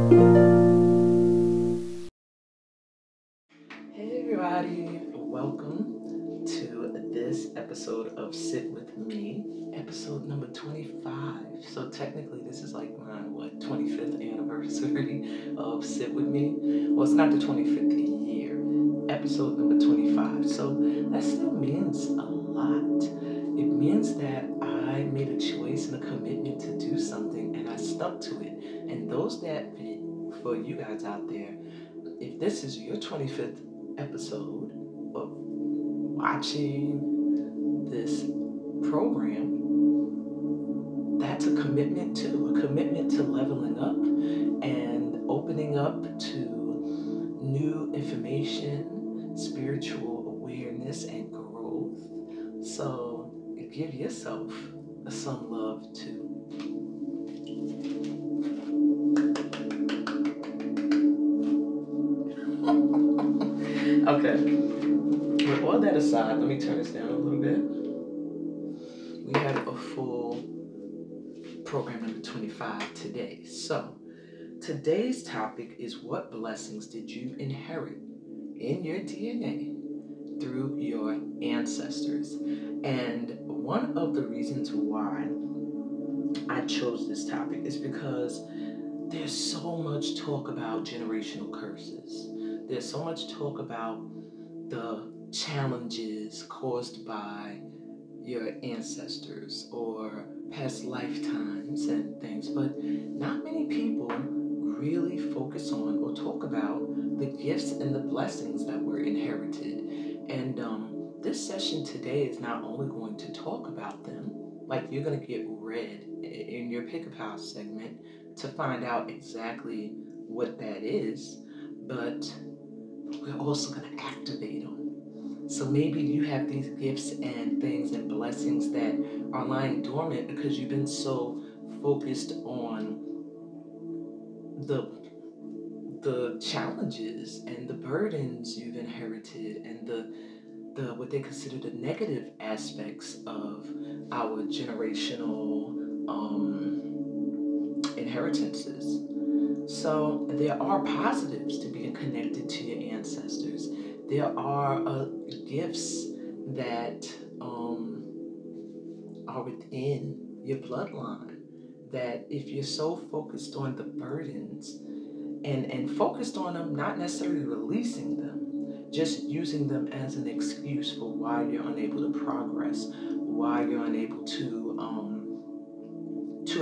Hey everybody, welcome to this episode of Sit With Me, episode number 25. So technically this is like my, 25th anniversary of Sit With Me. Well, it's not the 25th year, episode number 25. So that still means a lot. It means that I made a choice and a commitment to do something and I stuck to it. And those that, for you guys out there, if this is your 25th episode of watching this program, that's a commitment too, a commitment to leveling up and opening up to new information, spiritual awareness, and growth. So give yourself some love too. Okay, with all that aside, let me turn this down a little bit. We have a full program number 25 today. So, today's topic is what blessings did you inherit in your DNA through your ancestors? And one of the reasons why I chose this topic is because there's so much talk about generational curses. There's so much talk about the challenges caused by your ancestors or past lifetimes and things, but not many people really focus on or talk about the gifts and the blessings that were inherited. And this session today is not only going to talk about them, like you're going to get read in your Pick a Pal segment to find out exactly what that is, but we're also going to activate them. So maybe you have these gifts and things and blessings that are lying dormant because you've been so focused on the challenges and the burdens you've inherited and the what they consider the negative aspects of our generational inheritances. So there are positives to being connected to your ancestors. There are gifts that are within your bloodline. That if you're so focused on the burdens and focused on them, not necessarily releasing them, just using them as an excuse for why you're unable to progress, why you're unable to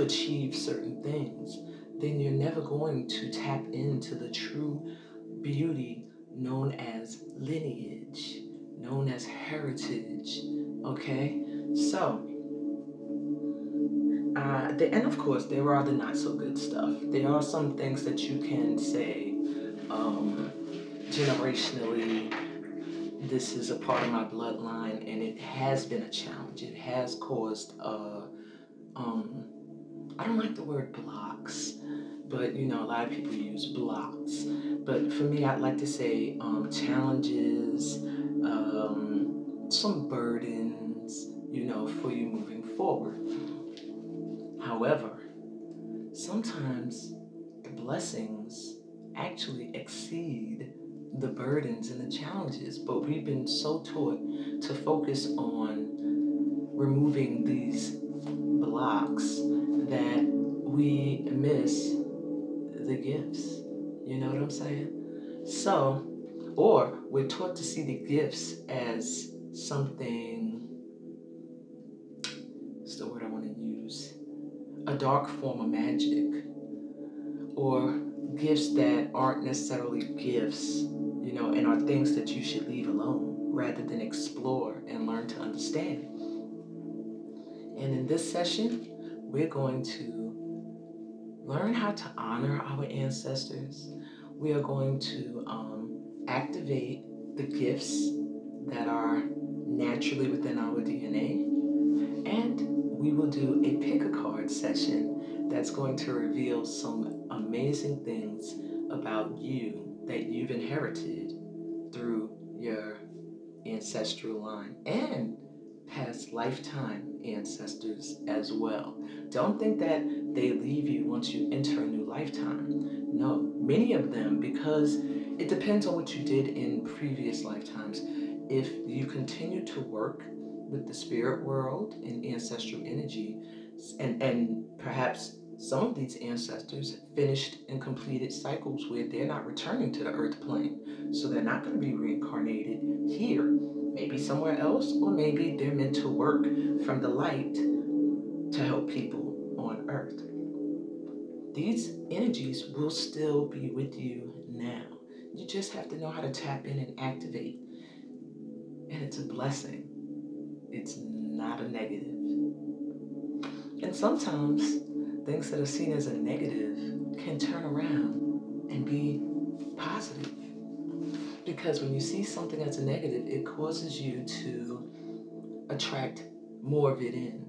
achieve certain things, then you're never going to tap into the true beauty known as lineage, known as heritage. Okay? So, and of course, there are the not so good stuff. There are some things that you can say um, generationally, this is a part of my bloodline, and it has been a challenge. It has caused, I don't like the word blocks, but a lot of people use blocks. But for me, I'd like to say challenges, some burdens, for you moving forward. However, sometimes the blessings actually exceed the burdens and the challenges, but we've been so taught to focus on removing these blocks that we miss the gifts. You know what I'm saying? So, or we're taught to see the gifts as something, what's the word I want to use? A dark form of magic, or gifts that aren't necessarily gifts, and are things that you should leave alone rather than explore and learn to understand. And in this session, we're going to learn how to honor our ancestors. We are going to activate the gifts that are naturally within our DNA. And we will do a pick a card session that's going to reveal some amazing things about you that you've inherited through your ancestral line and past lifetime ancestors as well. Don't think that they leave you once you enter a new lifetime. No, many of them, because it depends on what you did in previous lifetimes. If you continue to work with the spirit world and ancestral energy, and perhaps some of these ancestors finished and completed cycles where they're not returning to the earth plane, so they're not going to be reincarnated here, maybe somewhere else, or maybe they're meant to work from the light to help people on earth. These energies will still be with you now. You just have to know how to tap in and activate. And it's a blessing. It's not a negative. And sometimes things that are seen as a negative can turn around and be positive. Because when you see something as a negative, it causes you to attract more of it in,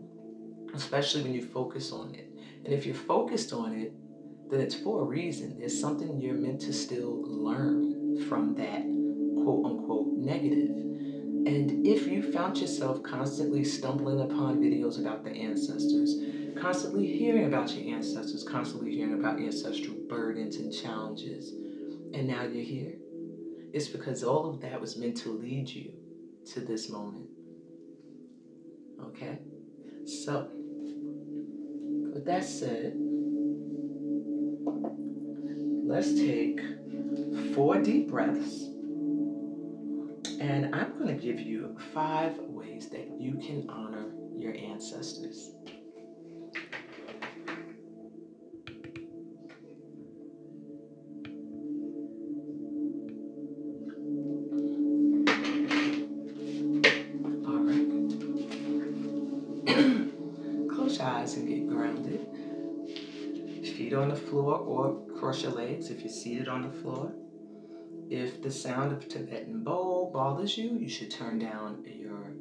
especially when you focus on it. And if you're focused on it, then it's for a reason. There's something you're meant to still learn from that quote unquote negative. And if you found yourself constantly stumbling upon videos about the ancestors, constantly hearing about your ancestors, constantly hearing about ancestral burdens and challenges, and now you're here, it's because all of that was meant to lead you to this moment. Okay? So, with that said, let's take 4 deep breaths. And I'm going to give you 5 ways that you can honor your ancestors. All right. Close your eyes and get grounded. Feet on the floor or cross your legs if you're seated on the floor. If the sound of Tibetan bowl bothers you, you should turn down your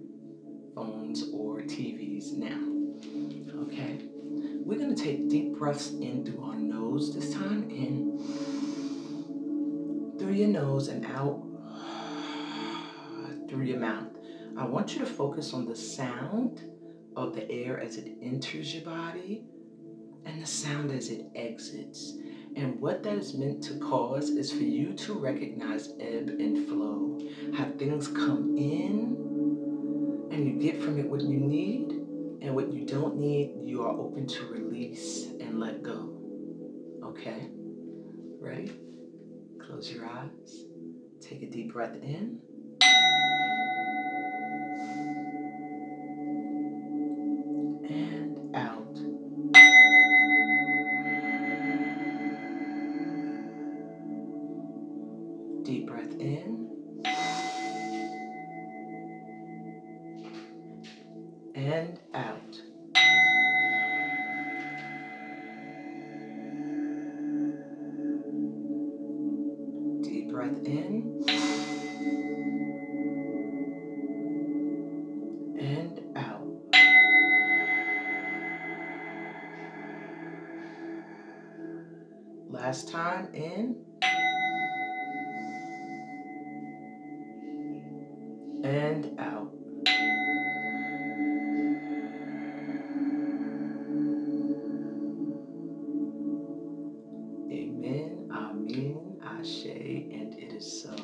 phones or TVs now. Okay? We're going to take deep breaths in through our nose this time. In through your nose and out through your mouth. I want you to focus on the sound of the air as it enters your body and the sound as it exits. And what that is meant to cause is for you to recognize ebb and flow, how things come in and you get from it what you need, and what you don't need, you are open to release and let go. Okay? Ready? Close your eyes. Take a deep breath in. And out. Deep breath in. And out. Deep breath in. And out. Last time, in. And out. Amen, amen, ashe, and it is so.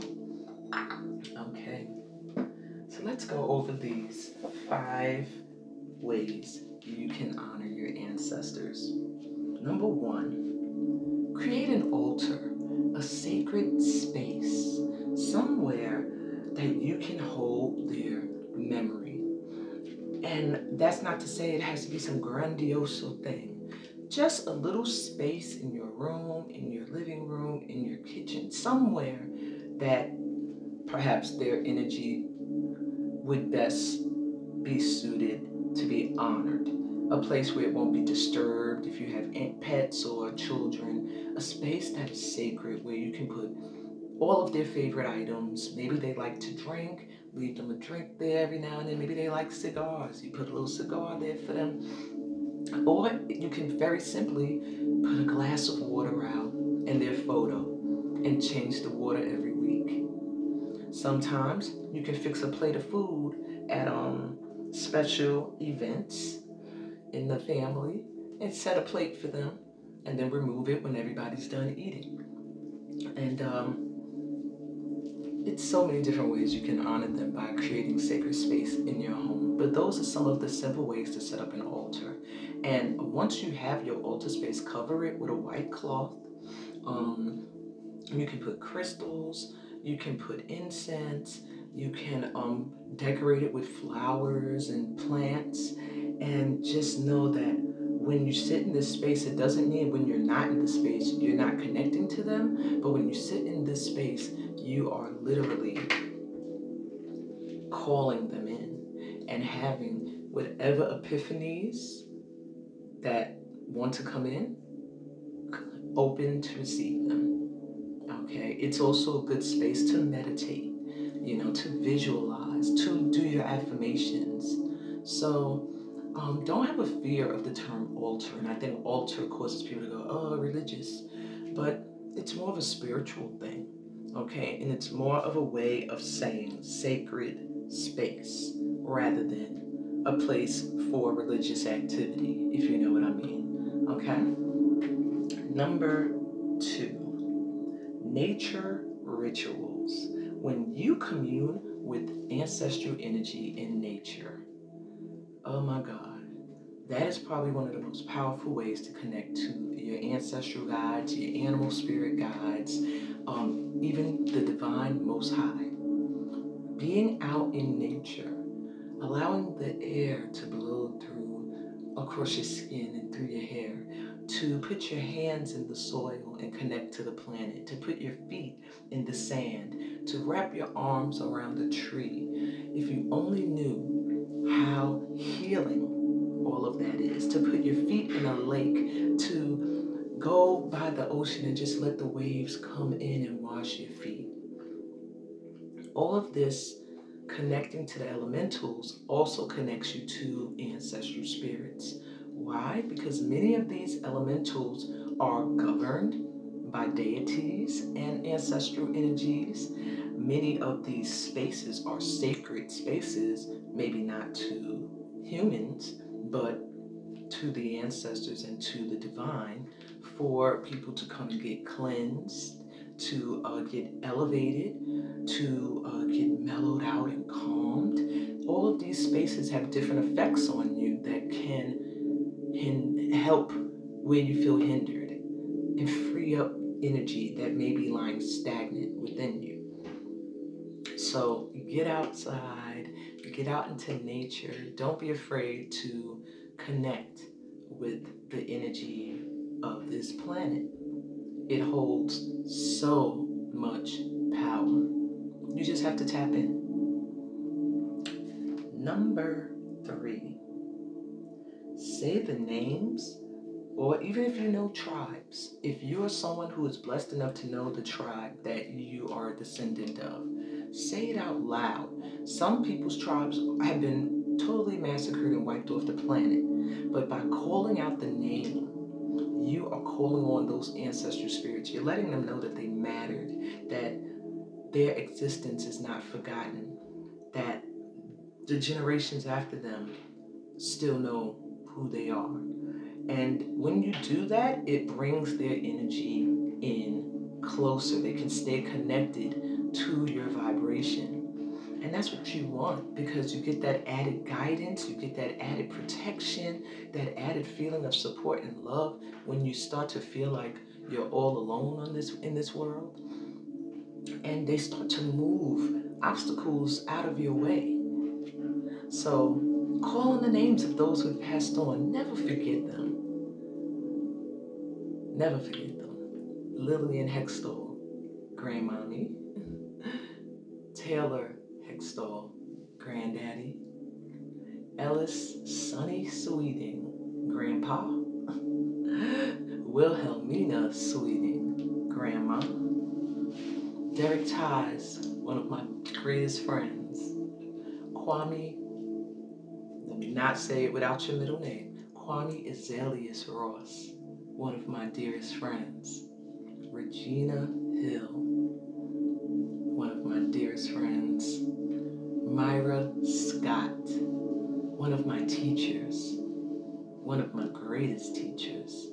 Okay, so let's go over these 5 ways you can honor your ancestors. Number 1, create an altar, a sacred space, somewhere that you can hold their memory. And that's not to say it has to be some grandiose thing. Just a little space in your room, in your living room, in your kitchen, somewhere that perhaps their energy would best be suited to be honored. A place where it won't be disturbed if you have pets or children. A space that is sacred where you can put all of their favorite items. Maybe they like to drink, leave them a drink there every now and then. Maybe they like cigars, you put a little cigar there for them. Or you can very simply put a glass of water out in their photo and change the water every week. Sometimes you can fix a plate of food at special events in the family and set a plate for them and then remove it when everybody's done eating. And it's so many different ways you can honor them by creating sacred space in your home. But those are some of the simple ways to set up an altar. And once you have your altar space, cover it with a white cloth. Um, you can put crystals, you can put incense, you can decorate it with flowers and plants. And just know that when you sit in this space, it doesn't mean when you're not in the space, you're not connecting to them. But when you sit in this space, you are literally calling them in and having whatever epiphanies that want to come in open to receive them. Okay, it's also a good space to meditate, to visualize, to do your affirmations. So don't have a fear of the term altar. And I think altar causes people to go, oh, religious. But it's more of a spiritual thing, okay? And it's more of a way of saying sacred space rather than a place for religious activity, if you know what I mean, okay? Number 2, nature rituals. When you commune with ancestral energy in nature, oh my God, that is probably one of the most powerful ways to connect to your ancestral guides, your animal spirit guides, even the divine most high. Being out in nature, allowing the air to blow through across your skin and through your hair, to put your hands in the soil and connect to the planet, to put your feet in the sand, to wrap your arms around a tree. If you only knew how healing all of that is, to put your feet in a lake, to go by the ocean and just let the waves come in and wash your feet. All of this connecting to the elementals also connects you to ancestral spirits. Why? Because many of these elementals are governed by deities and ancestral energies. Many of these spaces are sacred spaces, maybe not to humans, but to the ancestors and to the divine, for people to come and get cleansed, to get elevated, to get mellowed out and calmed. All of these spaces have different effects on you that can help where you feel hindered and free up energy that may be lying stagnant within you. So get outside, get out into nature. Don't be afraid to connect with the energy of this planet. It holds so much power. You just have to tap in. Number 3, say the names, or even if you know tribes, if you are someone who is blessed enough to know the tribe that you are a descendant of, say it out loud. Some people's tribes have been totally massacred and wiped off the planet, but by calling out the name, you are calling on those ancestral spirits. You're letting them know that they mattered, that their existence is not forgotten, that the generations after them still know who they are. And when you do that, it brings their energy in closer. They can stay connected to your vibration. And that's what you want, because you get that added guidance, you get that added protection, that added feeling of support and love when you start to feel like you're all alone in this world. And they start to move obstacles out of your way. So call on the names of those who have passed on. Never forget them. Never forget them. Lillian Hextall, Grandmommy. Taylor Hextall, Granddaddy. Ellis Sonny Sweeting, Grandpa. Wilhelmina Sweeting, Grandma. Derek Ties, one of my greatest friends. Kwame, let me not say it without your middle name. Kwame Azaleas Ross, one of my dearest friends. Regina Hill, one of my dearest friends. Myra Scott, one of my teachers, one of my greatest teachers.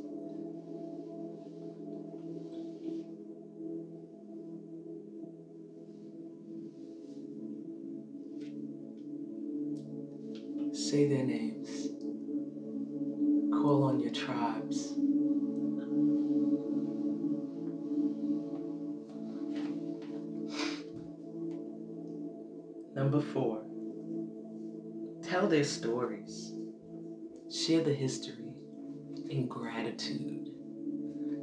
say their names. Call on your tribes. Number 4, tell their stories. Share the history and gratitude.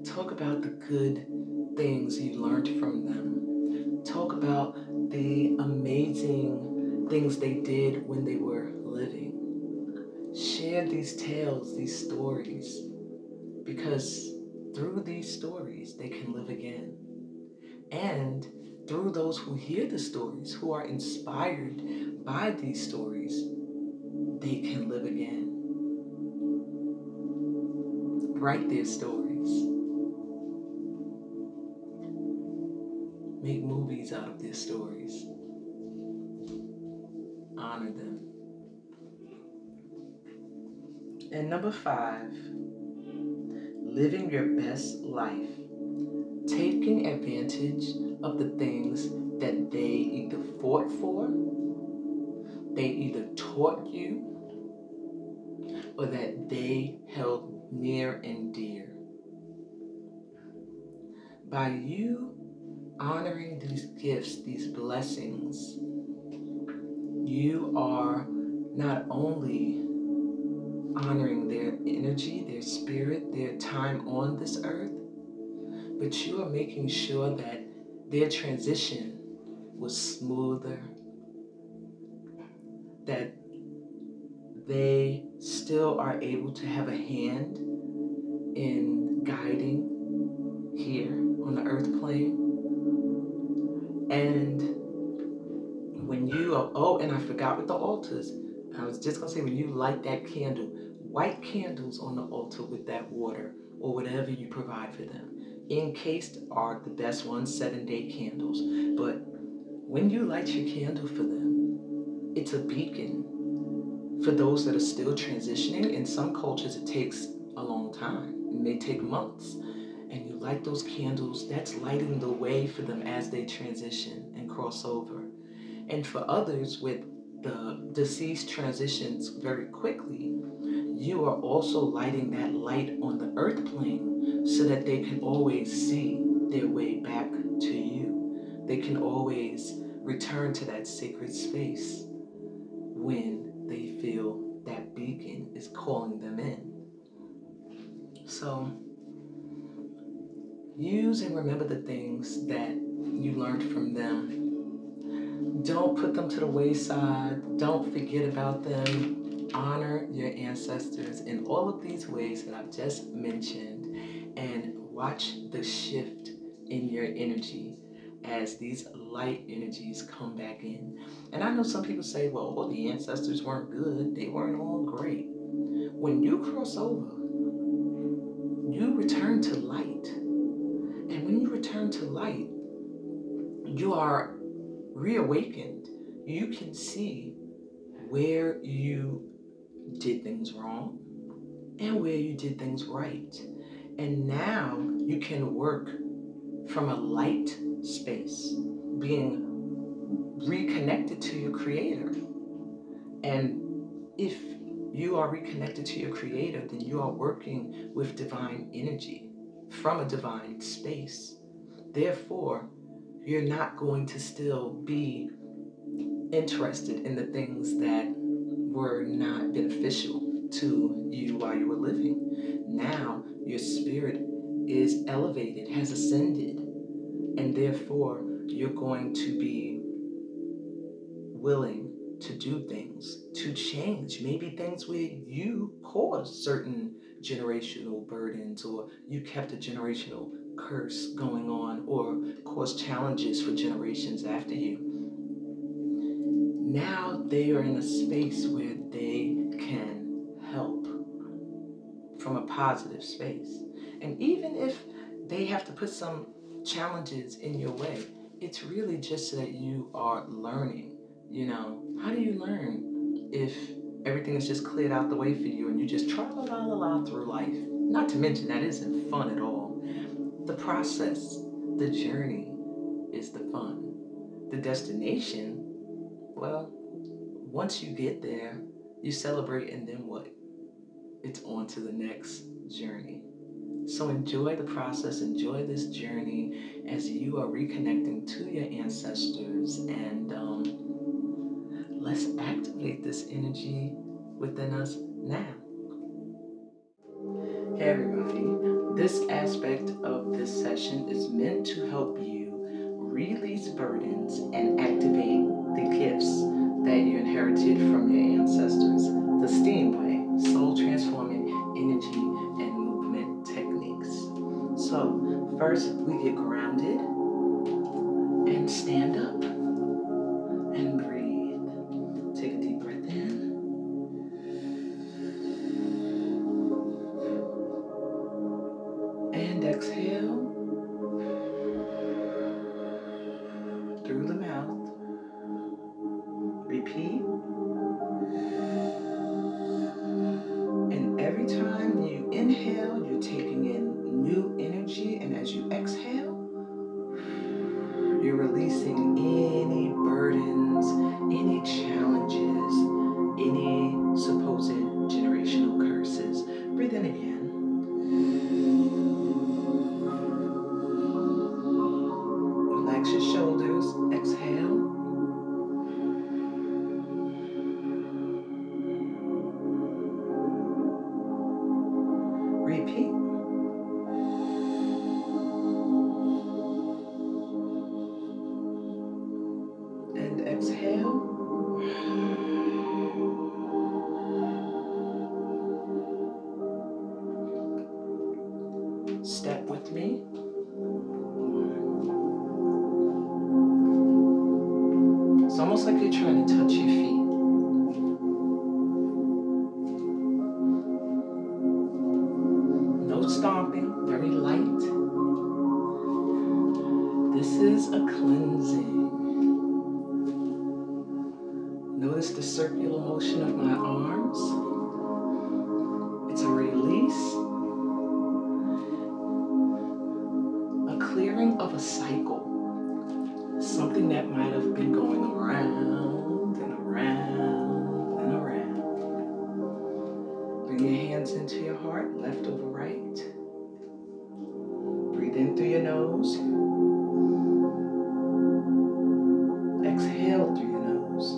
Talk about the good things you learned from them. Talk about the amazing things they did when they were living. Share these tales, these stories, because through these stories, they can live again. And through those who hear the stories, who are inspired by these stories, they can live again. Write their stories. Make movies out of their stories. Honor them. And number 5, living your best life. Taking advantage of the things that they either fought for, they either taught you, or that they held near and dear. By you honoring these gifts, these blessings, you are not only honoring their energy, their spirit, their time on this earth, but you are making sure that their transition was smoother, that they still are able to have a hand in guiding here on the earth plane. And when you, and I forgot with the altars, I was just gonna say, when you light that candle, white candles on the altar with that water or whatever you provide for them. Encased are the best ones, 7-day candles. But when you light your candle for them, it's a beacon for those that are still transitioning. In some cultures, it takes a long time. It may take months. And you light those candles, that's lighting the way for them as they transition and cross over. And for others, with the deceased transitions very quickly, you are also lighting that light on the earth plane so that they can always see their way back to you. They can always return to that sacred space when they feel that beacon is calling them in. So use and remember the things that you learned from them. Don't put them to the wayside. Don't forget about them. Honor your ancestors in all of these ways that I've just mentioned, and watch the shift in your energy as these light energies come back in. And I know some people say, well, the ancestors weren't good. They weren't all great. When you cross over, you return to light. And when you return to light, you are reawakened. You can see where you did things wrong and where you did things right. And now you can work from a light space, being reconnected to your creator. And if you are reconnected to your creator, then you are working with divine energy from a divine space. Therefore, you're not going to still be interested in the things that were not beneficial to you while you were living. Now your spirit is elevated, has ascended, and therefore you're going to be willing to do things, to change. Maybe things where you caused certain generational burdens, or you kept a generational curse going on, or caused challenges for generations after you. Now they are in a space where they can help from a positive space. And even if they have to put some challenges in your way, it's really just so that you are learning. How do you learn if everything is just cleared out the way for you and you just tra-la-la-la-la through life? Not to mention that isn't fun at all. The process, the journey is the fun. The destination, well, once you get there, You celebrate, and then what? It's on to the next journey. So enjoy the process, enjoy this journey as you are reconnecting to your ancestors, and let's activate this energy within us now. Hey everybody, this aspect of this session is meant to help you release burdens and activate the gifts that you inherited from your ancestors. The STEAM way, soul transforming energy and movement techniques. So first we get grounded and stand up and breathe. Take a deep breath in and exhale through the mouth. Repeat. And every time you inhale, you're taking in new energy, and as you exhale, you're releasing any burdens, any challenges, any supposed generational curses. Breathe in again. Relax your shoulders. Exhale. Repeat. And exhale. Step with me. It's almost like you're trying to touch your feet. No stomping, very light. This is a cleansing. Notice the circular motion of my arms. It's a release, a clearing of a cycle. Something that might have been going around and around and around. Bring your hands into your heart, left over right. Breathe in through your nose. Exhale through your nose.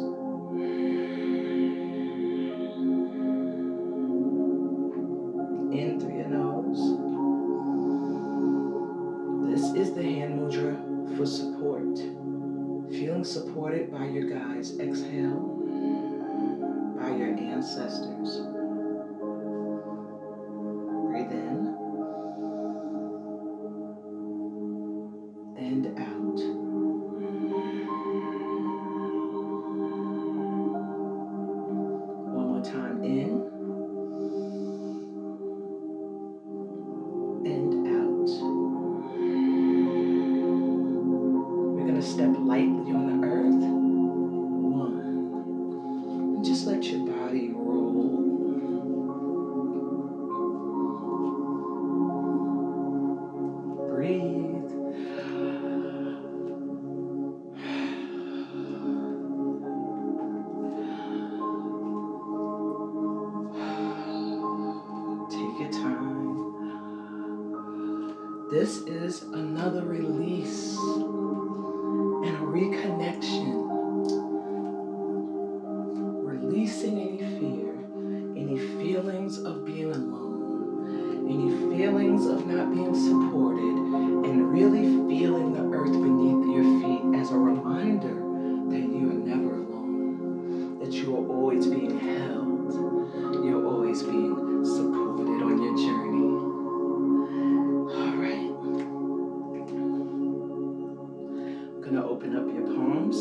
In through your nose. This is the hand mudra for support. Feeling supported by your guides. Exhale. By your ancestors. Breathe in and out. One more time, in and out. We're going to step lightly on the earth. One. And just let your body roll. Breathe. Take your time. This is another release and a reconnection. Releasing any fear, any feelings of being alone, any feelings of not being supported, and really feeling the earth beneath your feet as a reminder that you are never alone, that you are always being held, you're always being supported on your journey. All right. I'm going to open up your palms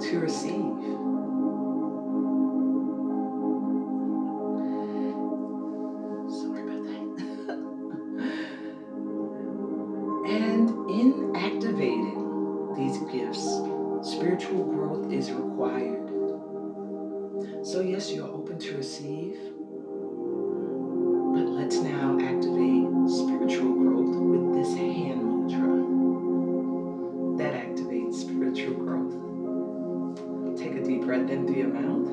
to receive. And in activating these gifts, spiritual growth is required. So yes, you're open to receive, but let's now activate spiritual growth with this hand mudra that activates spiritual growth. Take a deep breath in through your mouth.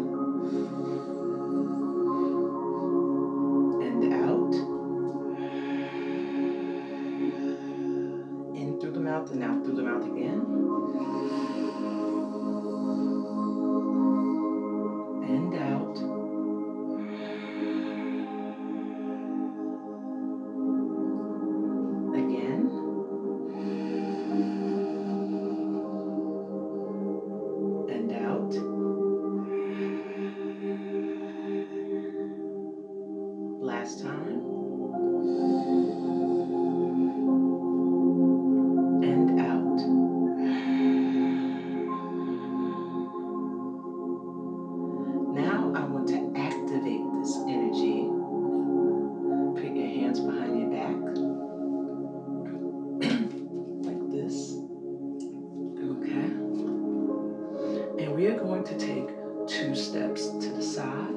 mouth and out through the mouth again. And out. Again. And out. Last time. And out. Now I want to activate this energy. Put your hands behind your back. Like this. Okay. And we are going to take 2 steps to the side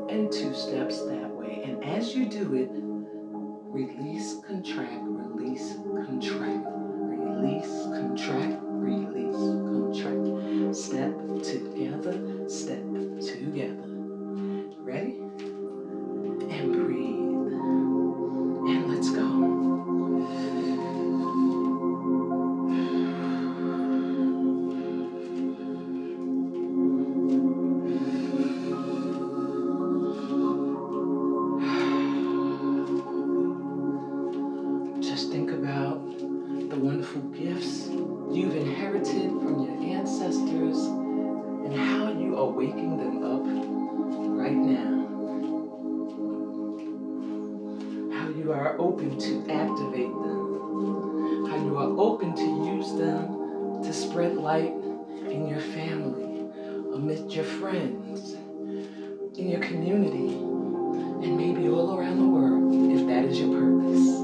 and 2 steps that way. And as you do it, release, contract, release, contract, release, contract, release, contract. Step together, step together. Ready? And breathe. And let's go. Just think about the wonderful gifts you've inherited from your ancestors and how you are waking them up right now. How you are open to activate them. How you are open to use them to spread light in your family, amidst your friends, in your community, and maybe all around the world, if that is your purpose.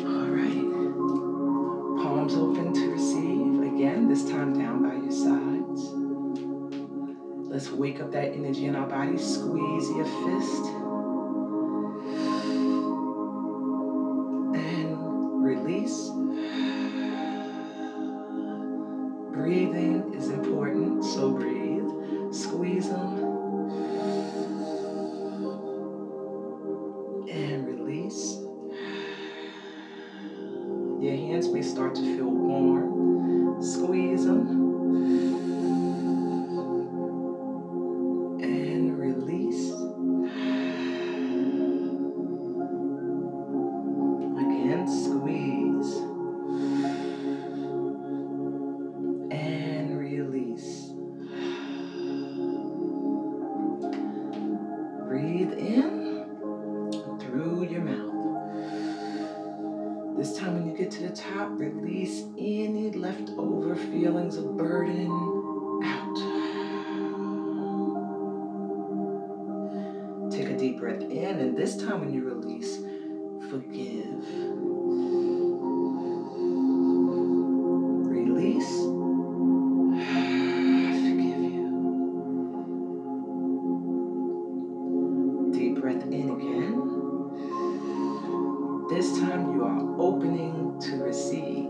All right. Palms open to receive. Again, this time down by your sides. Let's wake up that energy in our body. Squeeze your fist. And release. Breathing is important, so breathe. Squeeze them. And release. Your hands may start to feel warm. Squeeze them. And release. Again, squeeze. And release. Breathe in through your mouth. This time when you get to the top, release any leftover feelings of burden out. Take a deep breath in, and this time when you release, forgive. Release. I forgive you. Deep breath in again. This time you are opening to receive.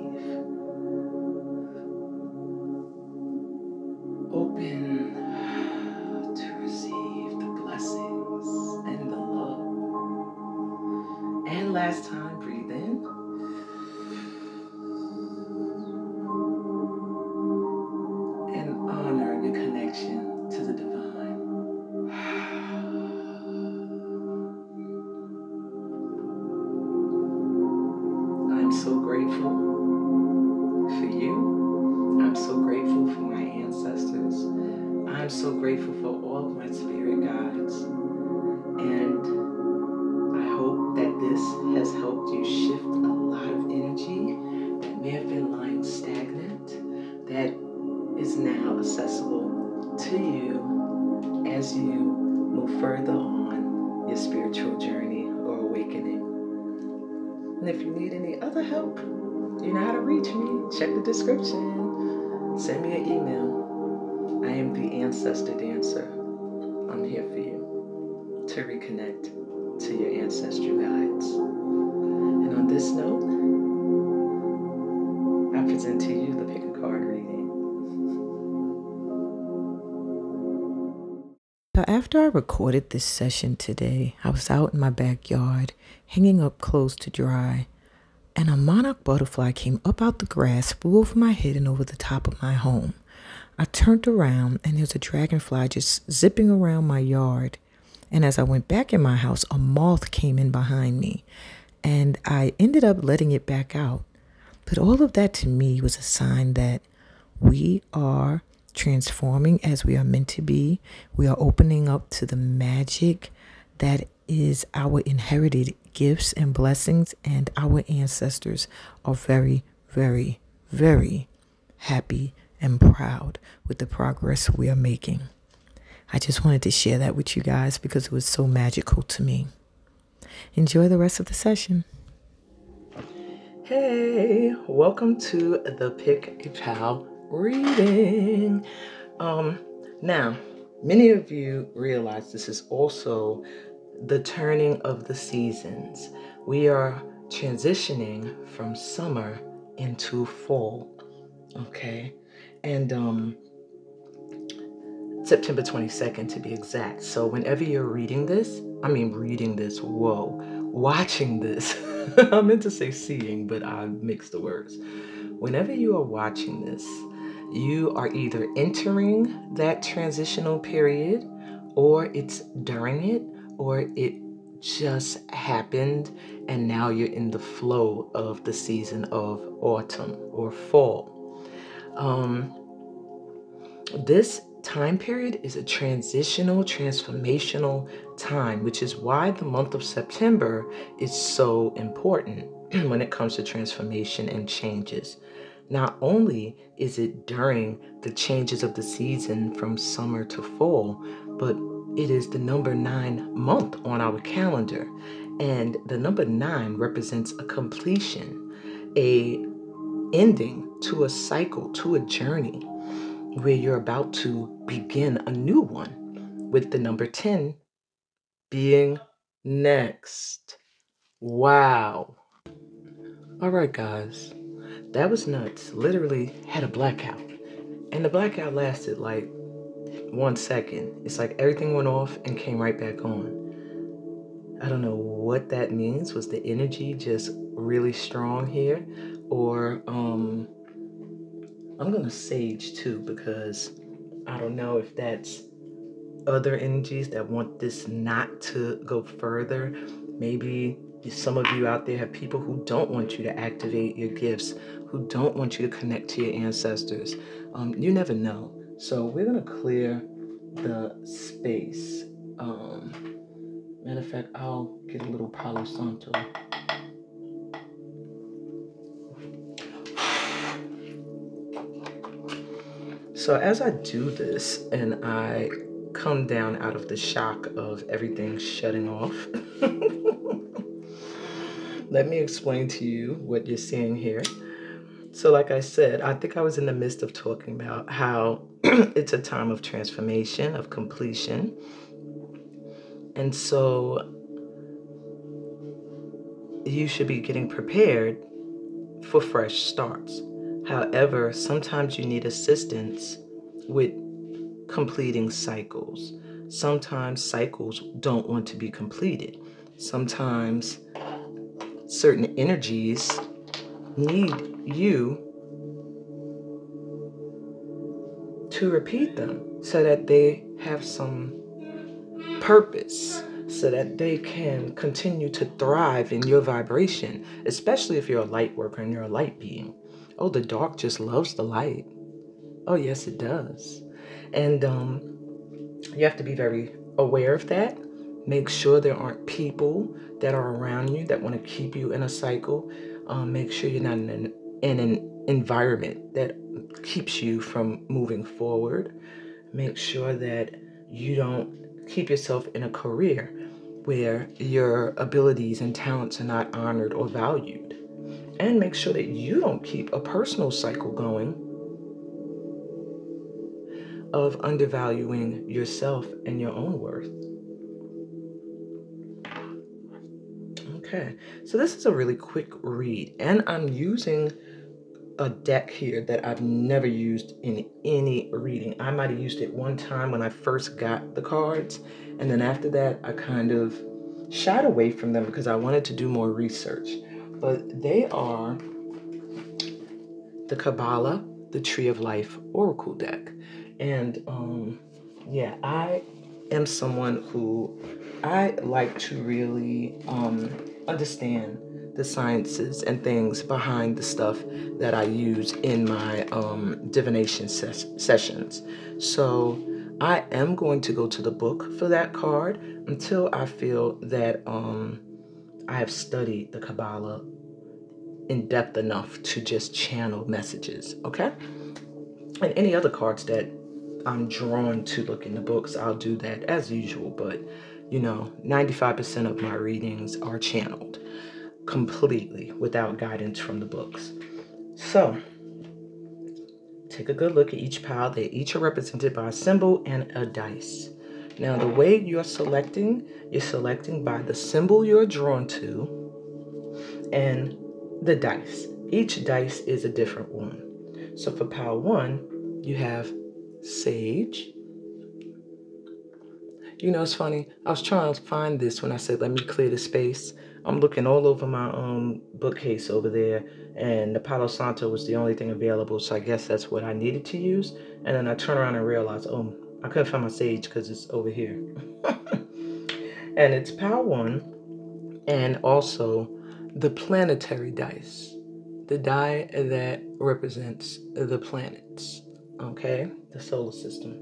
Open to receive the blessings and the love. And last time, breathe in. And honor your connection to the divine. I'm so grateful for you. I'm so grateful for my ancestors. I'm so grateful for all of my spirit guides. And I hope that this has helped you shift a lot of energy that may have been lying stagnant, that is now accessible to you as you move further on your spiritual journey or awakening. And if you need any other help, you know how to reach me. Check the description. Send me an email. I am the Ancestor Dancer. I'm here for you to reconnect to your ancestral guides. And on this note, I present to you the Pick a Card reading. So after I recorded this session today, I was out in my backyard, hanging up clothes to dry, and a monarch butterfly came up out the grass, flew over my head and over the top of my home. I turned around and there's a dragonfly just zipping around my yard. And as I went back in my house, a moth came in behind me, and I ended up letting it back out. But all of that to me was a sign that we are transforming as we are meant to be. We are opening up to the magic that is our inherited gifts and blessings, and our ancestors are very, very, very happy and proud with the progress we are making. I just wanted to share that with you guys because it was so magical to me. Enjoy the rest of the session. Hey, welcome to the Pick a Pal reading. Now, many of you realize this is also the turning of the seasons. We are transitioning from summer into fall, okay? And September 22nd to be exact. So whenever you're watching this, I meant to say seeing, but I mixed the words. Whenever you are watching this, you are either entering that transitional period, or it's during it, or it just happened, and now you're in the flow of the season of autumn or fall. This time period is a transformational time, which is why the month of September is so important when it comes to transformation and changes. Not only is it during the changes of the season from summer to fall, but it is the number 9 month on our calendar. And the number 9 represents a completion, a ending to a cycle, to a journey, where you're about to begin a new one, with the number 10 being next. Wow. All right, guys, that was nuts. Literally had a blackout. And the blackout lasted like 1 second. It's like everything went off and came right back on. I don't know what that means. Was the energy just really strong here? Or I'm gonna sage too, because I don't know if that's other energies that want this not to go further. Maybe some of you out there have people who don't want you to activate your gifts, who don't want you to connect to your ancestors. You never know. So we're gonna clear the space. Matter of fact, I'll get a little Palo Santo. So as I do this and I come down out of the shock of everything shutting off, let me explain to you what you're seeing here. So like I said, I think I was in the midst of talking about how it's a time of transformation, of completion. And so you should be getting prepared for fresh starts. However, sometimes you need assistance with completing cycles. Sometimes cycles don't want to be completed. Sometimes certain energies need you to repeat them so that they have some purpose, so that they can continue to thrive in your vibration, especially if you're a light worker and you're a light being. Oh, the dark just loves the light. Oh, yes, it does. And you have to be very aware of that. Make sure there aren't people that are around you that want to keep you in a cycle. Make sure you're not in an environment that keeps you from moving forward. Make sure that you don't keep yourself in a career where your abilities and talents are not honored or valued. And make sure that you don't keep a personal cycle going of undervaluing yourself and your own worth. Okay, so this is a really quick read, and I'm using a deck here that I've never used in any reading. I might have used it one time when I first got the cards, and then after that I kind of shied away from them because I wanted to do more research. But they are the Kabbalah, the Tree of Life Oracle deck. And yeah, I am someone who I like to really understand the sciences and things behind the stuff that I use in my divination sessions. So I am going to go to the book for that card until I feel that I have studied the Kabbalah in depth enough to just channel messages, okay? And any other cards that I'm drawn to look in the books, I'll do that as usual. But 95% of my readings are channeled completely without guidance from the books. So take a good look at each pile. They each are represented by a symbol and a dice. Now, the way you're selecting by the symbol you're drawn to and the dice. Each dice is a different one. So for pile 1, you have Sage. It's funny. I was trying to find this when I said, let me clear the space. I'm looking all over my bookcase over there, and the Palo Santo was the only thing available, so I guess that's what I needed to use. And then I turn around and realize, I couldn't find my Sage because it's over here. And it's pile 1, and also the planetary dice. The die that represents the planets, okay? The solar system.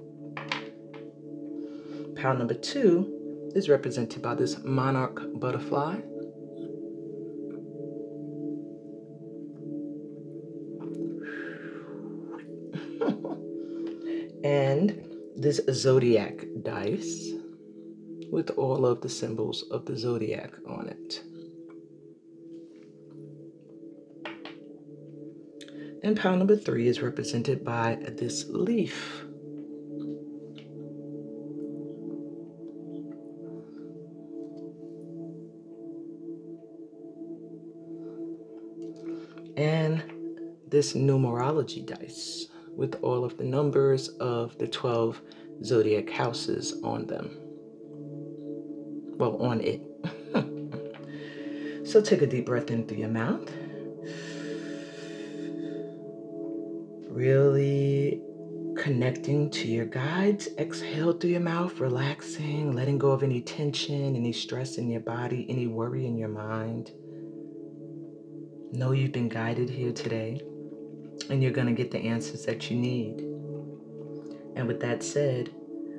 Pile number 2 is represented by this monarch butterfly. And this zodiac dice with all of the symbols of the zodiac on it. And pile number 3 is represented by this leaf. And this numerology dice with all of the numbers of the 12 zodiac houses on them. Well, on it. So take a deep breath in through your mouth. Really connecting to your guides. Exhale through your mouth, relaxing, letting go of any tension, any stress in your body, any worry in your mind. Know you've been guided here today, and you're going to get the answers that you need. And with that said,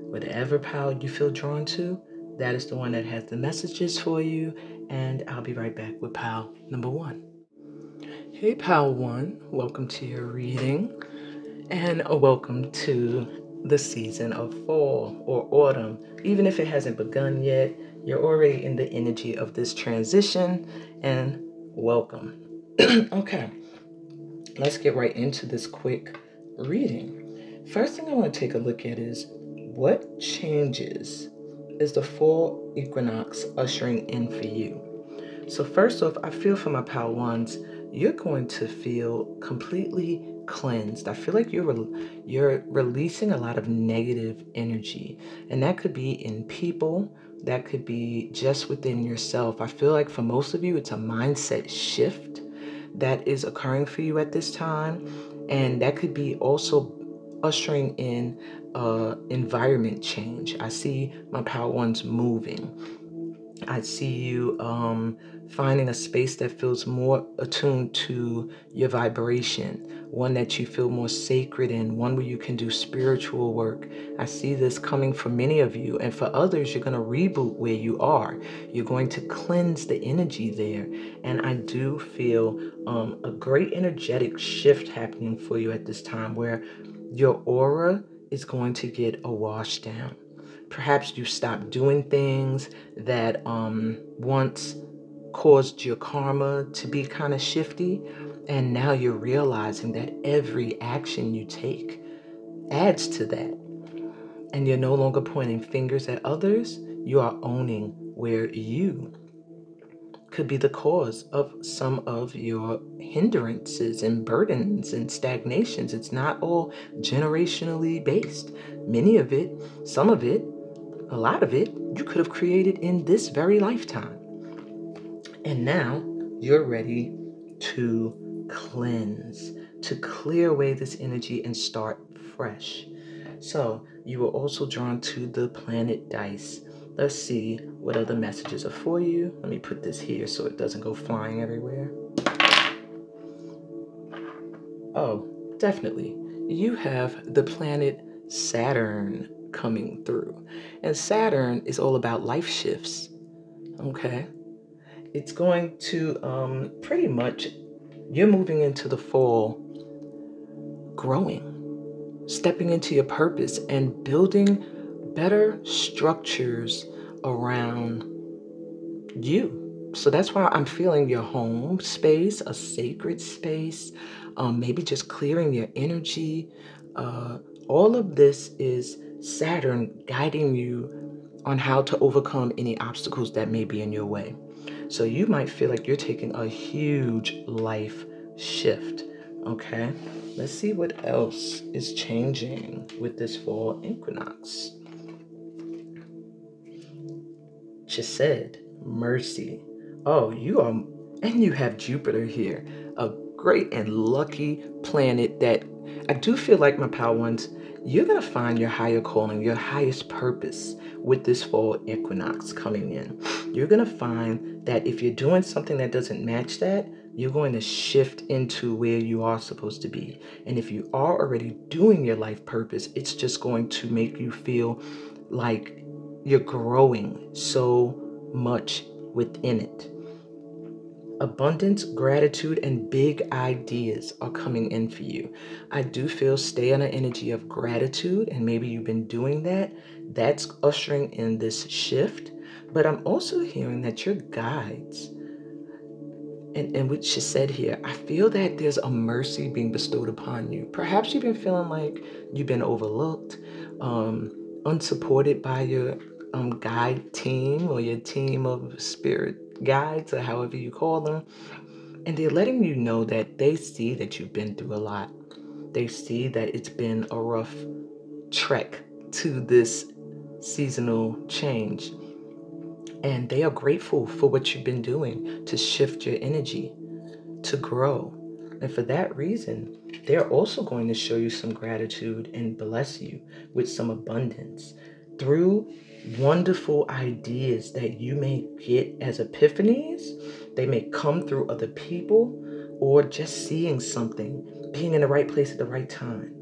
whatever pile you feel drawn to, that is the one that has the messages for you. And I'll be right back with pile number 1. Hey, pile 1, welcome to your reading. And a welcome to the season of fall or autumn. Even if it hasn't begun yet, you're already in the energy of this transition, and welcome. Okay, let's get right into this quick reading. First thing I want to take a look at is what changes is the fall equinox ushering in for you. So first off, I feel for my pile 1s, you're going to feel completely cleansed. I feel like you're releasing a lot of negative energy, and that could be in people, that could be just within yourself. I feel like for most of you, it's a mindset shift that is occurring for you at this time, and that could be also ushering in environment change. I see my pile 1s moving. I see you finding a space that feels more attuned to your vibration, one that you feel more sacred in, one where you can do spiritual work. I see this coming for many of you, and for others, you're going to reboot where you are. You're going to cleanse the energy there, and I do feel a great energetic shift happening for you at this time where your aura is going to get a wash down. Perhaps you stopped doing things that once caused your karma to be kind of shifty, and now you're realizing that every action you take adds to that. And you're no longer pointing fingers at others, you are owning where you could be the cause of some of your hindrances and burdens and stagnations. It's not all generationally based. Many of it, some of it, a lot of it, you could have created in this very lifetime. And now you're ready to cleanse, to clear away this energy and start fresh. So you were also drawn to the planet dice. Let's see what other messages are for you. Let me put this here so it doesn't go flying everywhere. Oh, definitely. You have the planet Saturn coming through. And Saturn is all about life shifts. Okay? It's going to pretty much, you're moving into the fall, growing, stepping into your purpose and building better structures around you. So that's why I'm feeling your home space, a sacred space, maybe just clearing your energy. All of this is Saturn guiding you on how to overcome any obstacles that may be in your way. So you might feel like you're taking a huge life shift. Okay, let's see what else is changing with this fall equinox. Chesed, mercy. Oh, you are, and you have Jupiter here, a great and lucky planet that I do feel like, my pal ones, you're going to find your higher calling, your highest purpose with this fall equinox coming in. You're going to find that if you're doing something that doesn't match that, you're going to shift into where you are supposed to be. And if you are already doing your life purpose, it's just going to make you feel like you're growing so much within it. Abundance, gratitude, and big ideas are coming in for you. I do feel stay on an energy of gratitude, and maybe you've been doing that. That's ushering in this shift. But I'm also hearing that your guides, and which is said here, I feel that there's a mercy being bestowed upon you. Perhaps you've been feeling like you've been overlooked, unsupported by your guide team or your team of spirit guides, or however you call them. And they're letting you know that they see that you've been through a lot. They see that it's been a rough trek to this seasonal change. And they are grateful for what you've been doing to shift your energy, to grow. And for that reason, they're also going to show you some gratitude and bless you with some abundance through wonderful ideas that you may get as epiphanies. They may come through other people, or just seeing something, being in the right place at the right time.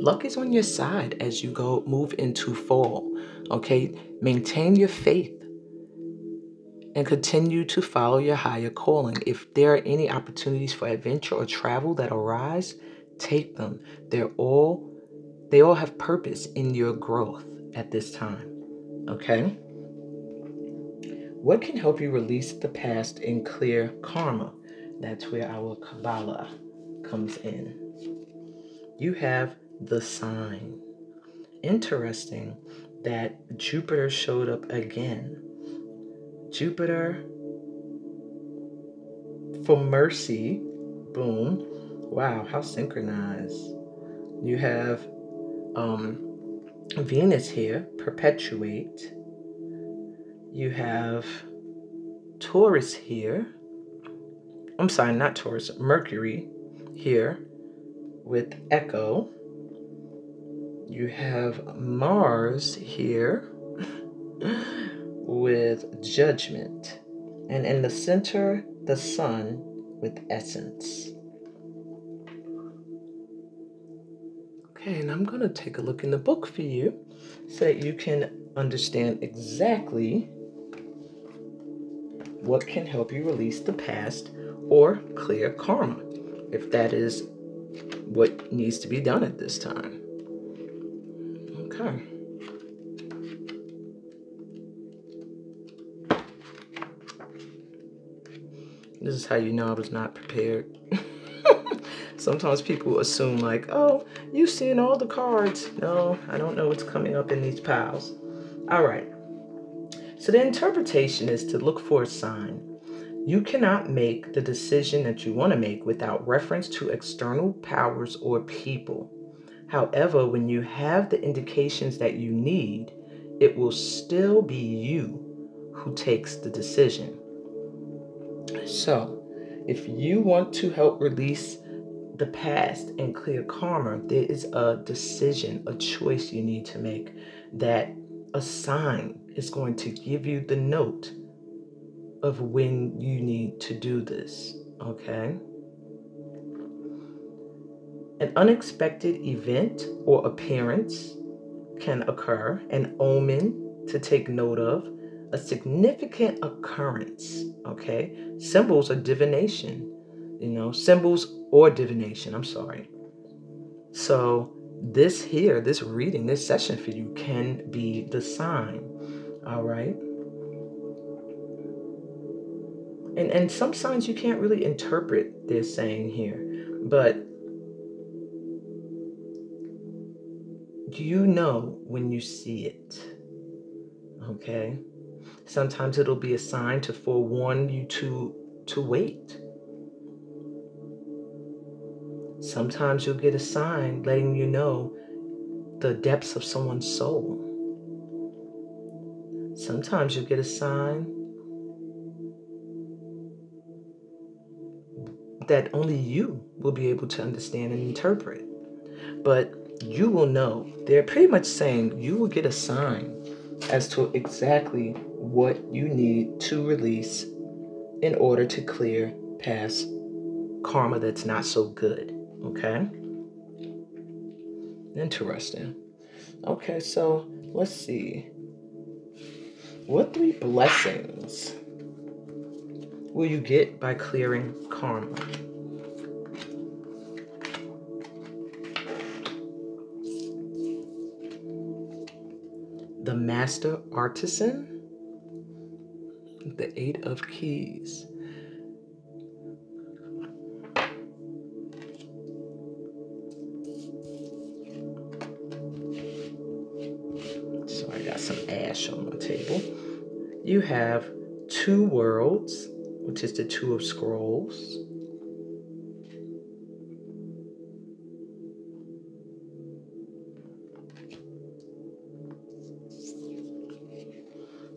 Luck is on your side as you move into fall. Okay, maintain your faith and continue to follow your higher calling. If there are any opportunities for adventure or travel that arise, take them. They all have purpose in your growth at this time. Okay? What can help you release the past and clear karma? That's where our Kabbalah comes in. You have the sign. Interesting that Jupiter showed up again. Jupiter for mercy. Boom. Wow, how synchronized. You have Venus here, perpetuate. You have Taurus here. I'm sorry, not Taurus, Mercury here with echo. You have Mars here with judgment. And in the center, the sun with essence. Okay, and I'm going to take a look in the book for you so that you can understand exactly what can help you release the past or clear karma, if that is what needs to be done at this time. Okay. This is how you know I was not prepared. Sometimes people assume like, oh, you've seen all the cards. No, I don't know what's coming up in these piles. All right. So the interpretation is to look for a sign. You cannot make the decision that you want to make without reference to external powers or people. However, when you have the indications that you need, it will still be you who takes the decision. So, if you want to help release the past and clear karma, there is a decision, a choice you need to make, that a sign is going to give you the note of when you need to do this, okay? An unexpected event or appearance can occur, an omen to take note of, a significant occurrence, okay? Symbols or divination, symbols or divination, I'm sorry. So this here, this reading, this session for you can be the sign, all right? And some signs you can't really interpret they're saying here, but you know when you see it, okay? Sometimes it'll be a sign to forewarn you to wait. Sometimes you'll get a sign letting you know the depths of someone's soul. Sometimes you'll get a sign that only you will be able to understand and interpret. But you will know. They're pretty much saying you will get a sign as to exactly what you need to release in order to clear past karma that's not so good. Okay? Interesting. Okay, so let's see. What 3 blessings will you get by clearing karma? The Master Artisan, the 8 of Keys. So I got some ash on my table. You have 2 Worlds, which is the 2 of Scrolls.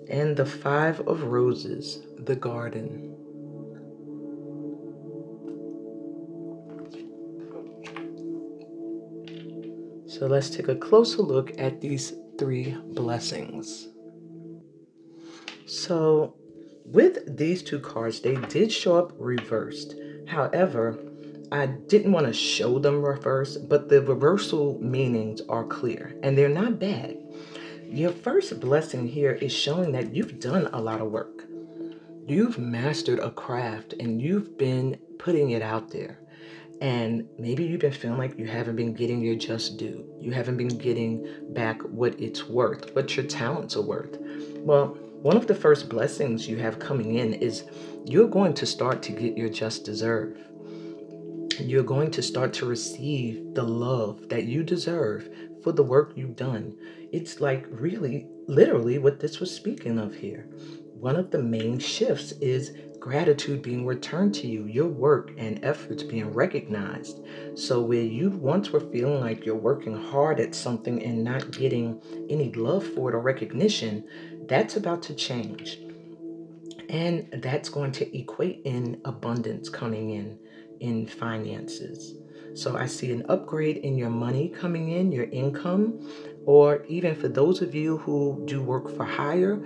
And the 5 of Roses, the Garden. So let's take a closer look at these 3 blessings. So with these 2 cards, they did show up reversed. However, I didn't want to show them reversed, but the reversal meanings are clear and they're not bad. Your first blessing here is showing that you've done a lot of work. You've mastered a craft and you've been putting it out there. And maybe you've been feeling like you haven't been getting your just due. You haven't been getting back what it's worth, what your talents are worth. Well, one of the first blessings you have coming in is you're going to start to get your just deserve. You're going to start to receive the love that you deserve for the work you've done. It's like really, literally what this was speaking of here. One of the main shifts is gratitude being returned to you, your work and efforts being recognized. So where you once were feeling like you're working hard at something and not getting any love for it or recognition, that's about to change. And that's going to equate in abundance coming in finances. So I see an upgrade in your money coming in, your income, or even for those of you who do work for hire,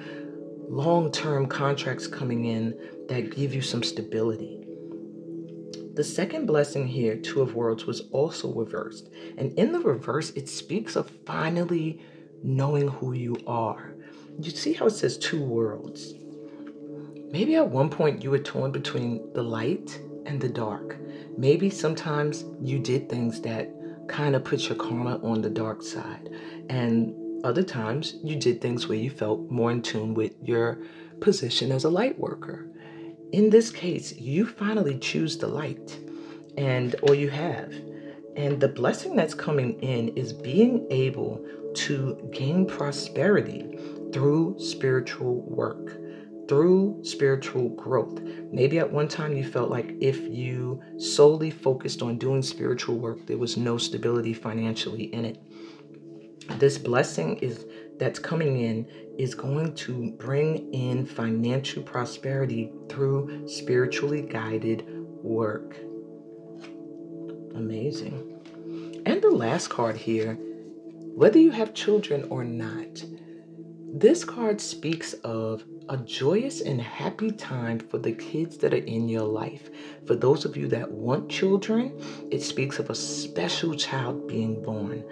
long-term contracts coming in that give you some stability. The second blessing here, 2 of Worlds, was also reversed. And in the reverse, it speaks of finally knowing who you are. You see how it says 2 worlds? Maybe at one point you were torn between the light and the dark. Maybe sometimes you did things that kind of put your karma on the dark side. And other times you did things where you felt more in tune with your position as a light worker. In this case, you finally choose the light, or you have. And the blessing that's coming in is being able to gain prosperity through spiritual work, through spiritual growth. Maybe at one time you felt like if you solely focused on doing spiritual work, there was no stability financially in it. This blessing that's coming in is going to bring in financial prosperity through spiritually guided work. Amazing. And the last card here, whether you have children or not, this card speaks of a joyous and happy time for the kids that are in your life. For those of you that want children, it speaks of a special child being born.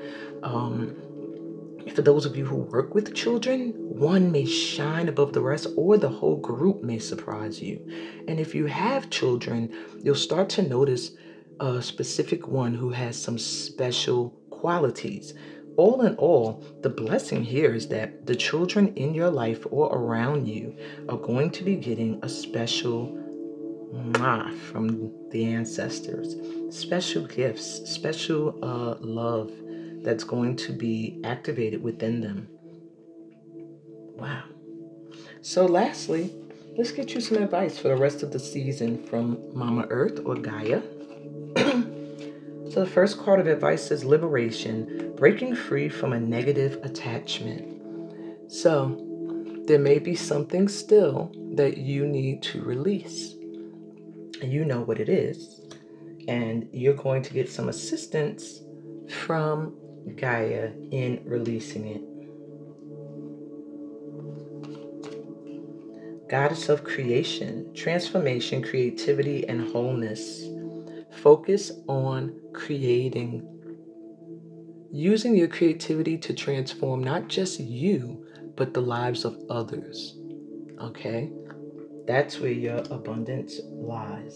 For those of you who work with children, one may shine above the rest, or the whole group may surprise you. And if you have children, you'll start to notice a specific one who has some special qualities. All in all, the blessing here is that the children in your life or around you are going to be getting a special from the ancestors, special gifts, special love that's going to be activated within them. Wow. So lastly, let's get you some advice for the rest of the season from Mama Earth or Gaia. So the first card of advice is liberation, breaking free from a negative attachment. So there may be something still that you need to release. And you know what it is. And you're going to get some assistance from Gaia in releasing it. Goddess of creation, transformation, creativity, and wholeness. Focus on creating. Using your creativity to transform not just you, but the lives of others. Okay? That's where your abundance lies.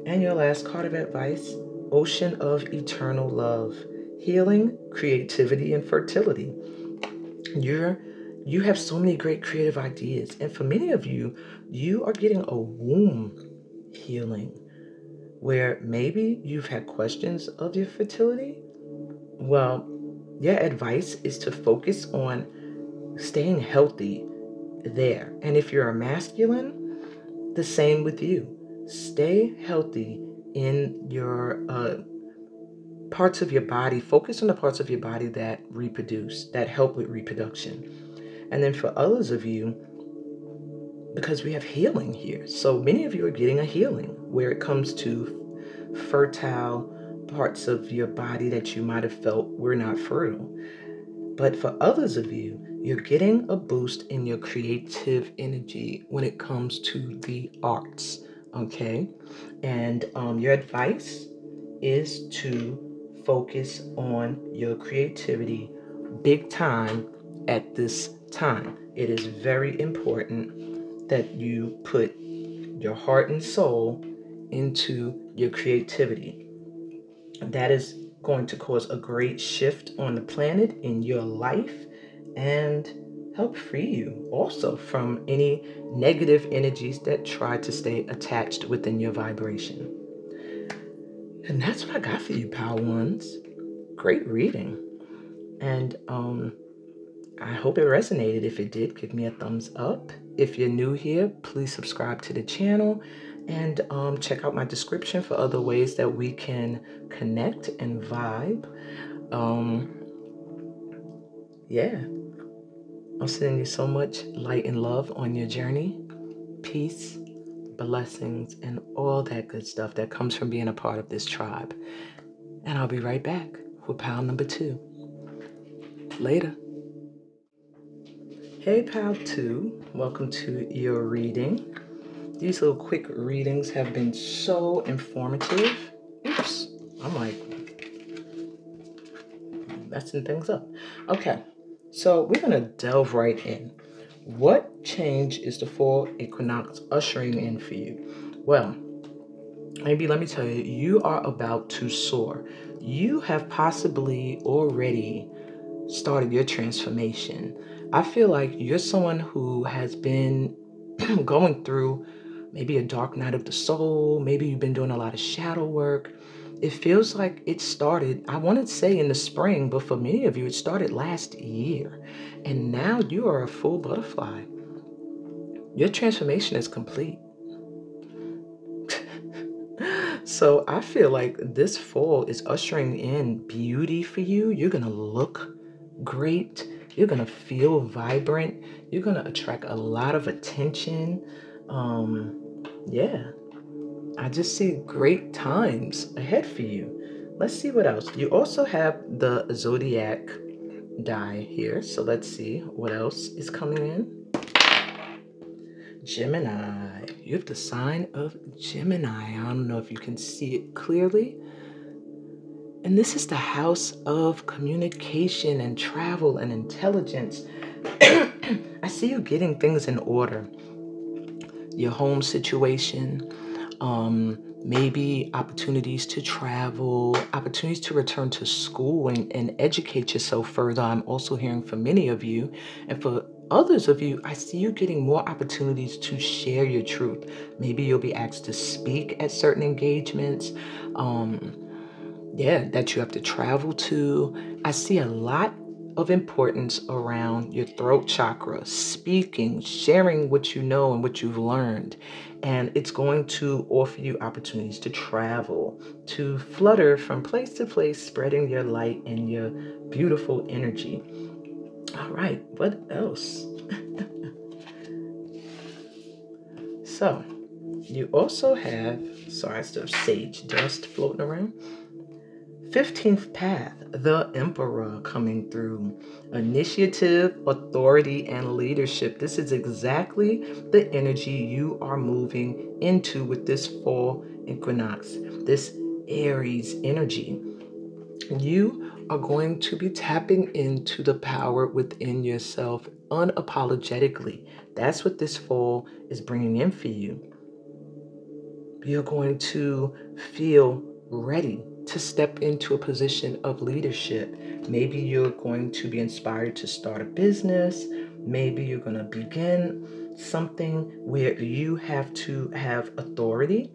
And your last card of advice, ocean of eternal love. Healing, creativity, and fertility. You have so many great creative ideas. And for many of you, you are getting a womb healing where maybe you've had questions of your fertility. Well, your advice is to focus on staying healthy there. And if you're a masculine, the same with you. Stay healthy in your parts of your body. Focus on the parts of your body that reproduce, that help with reproduction. And then for others of you, because we have healing here. So many of you are getting a healing where it comes to fertile parts of your body that you might have felt were not fertile. But for others of you, you're getting a boost in your creative energy when it comes to the arts, okay? And your advice is to focus on your creativity big time at this time. It is very important that you put your heart and soul into your creativity. That is going to cause a great shift on the planet in your life and help free you also from any negative energies that try to stay attached within your vibration. And that's what I got for you, Power Ones. Great reading. And I hope it resonated. If it did, give me a thumbs up. If you're new here, please subscribe to the channel and check out my description for other ways that we can connect and vibe. Yeah. I'm sending you so much light and love on your journey. Peace, blessings, and all that good stuff that comes from being a part of this tribe. And I'll be right back with pile number 2. Later. Hey, pile 2. Welcome to your reading. These little quick readings have been so informative. Oops. I'm like messing things up. Okay. So we're going to delve right in. What change is the fall equinox ushering in for you? Well, maybe let me tell you, you are about to soar. You have possibly already started your transformation. I feel like you're someone who has been going through maybe a dark night of the soul. Maybe you've been doing a lot of shadow work. it feels like it started, I want to say in the spring, but for many of you, it started last year. And now you are a full butterfly. Your transformation is complete. So I feel like this fall is ushering in beauty for you. You're going to look great. You're going to feel vibrant. You're going to attract a lot of attention. Yeah, I just see great times ahead for you. Let's see what else. You also have the zodiac die here. So let's see what else is coming in. Gemini. You have the sign of Gemini. I don't know if you can see it clearly. And this is the house of communication and travel and intelligence. I see you getting things in order. Your home situation, maybe opportunities to travel, opportunities to return to school and educate yourself further. I'm also hearing from many of you. And for others of you, I see you getting more opportunities to share your truth. Maybe you'll be asked to speak at certain engagements. That you have to travel to. I see a lot of importance around your throat chakra, speaking, sharing what you know and what you've learned. And it's going to offer you opportunities to travel, to flutter from place to place, spreading your light and your beautiful energy. All right, what else? So, you also have, sorry, I still have sage dust floating around. 15th path, the Emperor coming through. Initiative, authority, and leadership. This is exactly the energy you are moving into with this fall equinox, this Aries energy. You are going to be tapping into the power within yourself unapologetically. That's what this fall is bringing in for you. You're going to feel ready to step into a position of leadership. Maybe you're going to be inspired to start a business. Maybe you're going to begin something where you have to have authority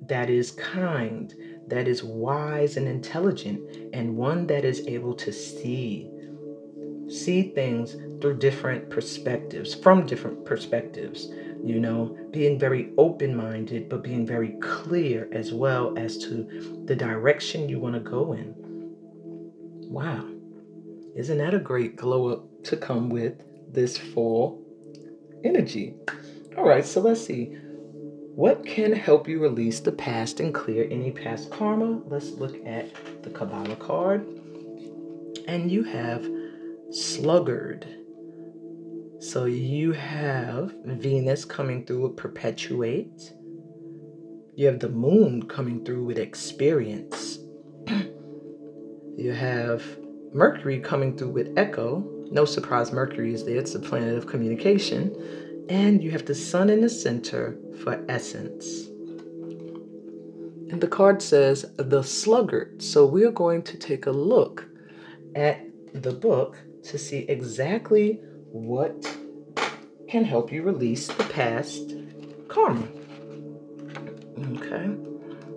that is kind, that is wise and intelligent, and one that is able to see things through different perspectives, from different perspectives, being very open-minded, but being very clear as well as to the direction you want to go in. Wow. Isn't that a great glow up to come with this fall energy? All right, so let's see. What can help you release the past and clear any past karma? Let's look at the Kabbalah card. And you have Sluggard. So you have Venus coming through with Perpetuate. You have the Moon coming through with Experience. You have Mercury coming through with Echo. No surprise, Mercury is there. It's the planet of communication. And you have the Sun in the center for Essence. And the card says the Sluggard. So we're going to take a look at the book to see exactly what can help you release the past karma. Okay.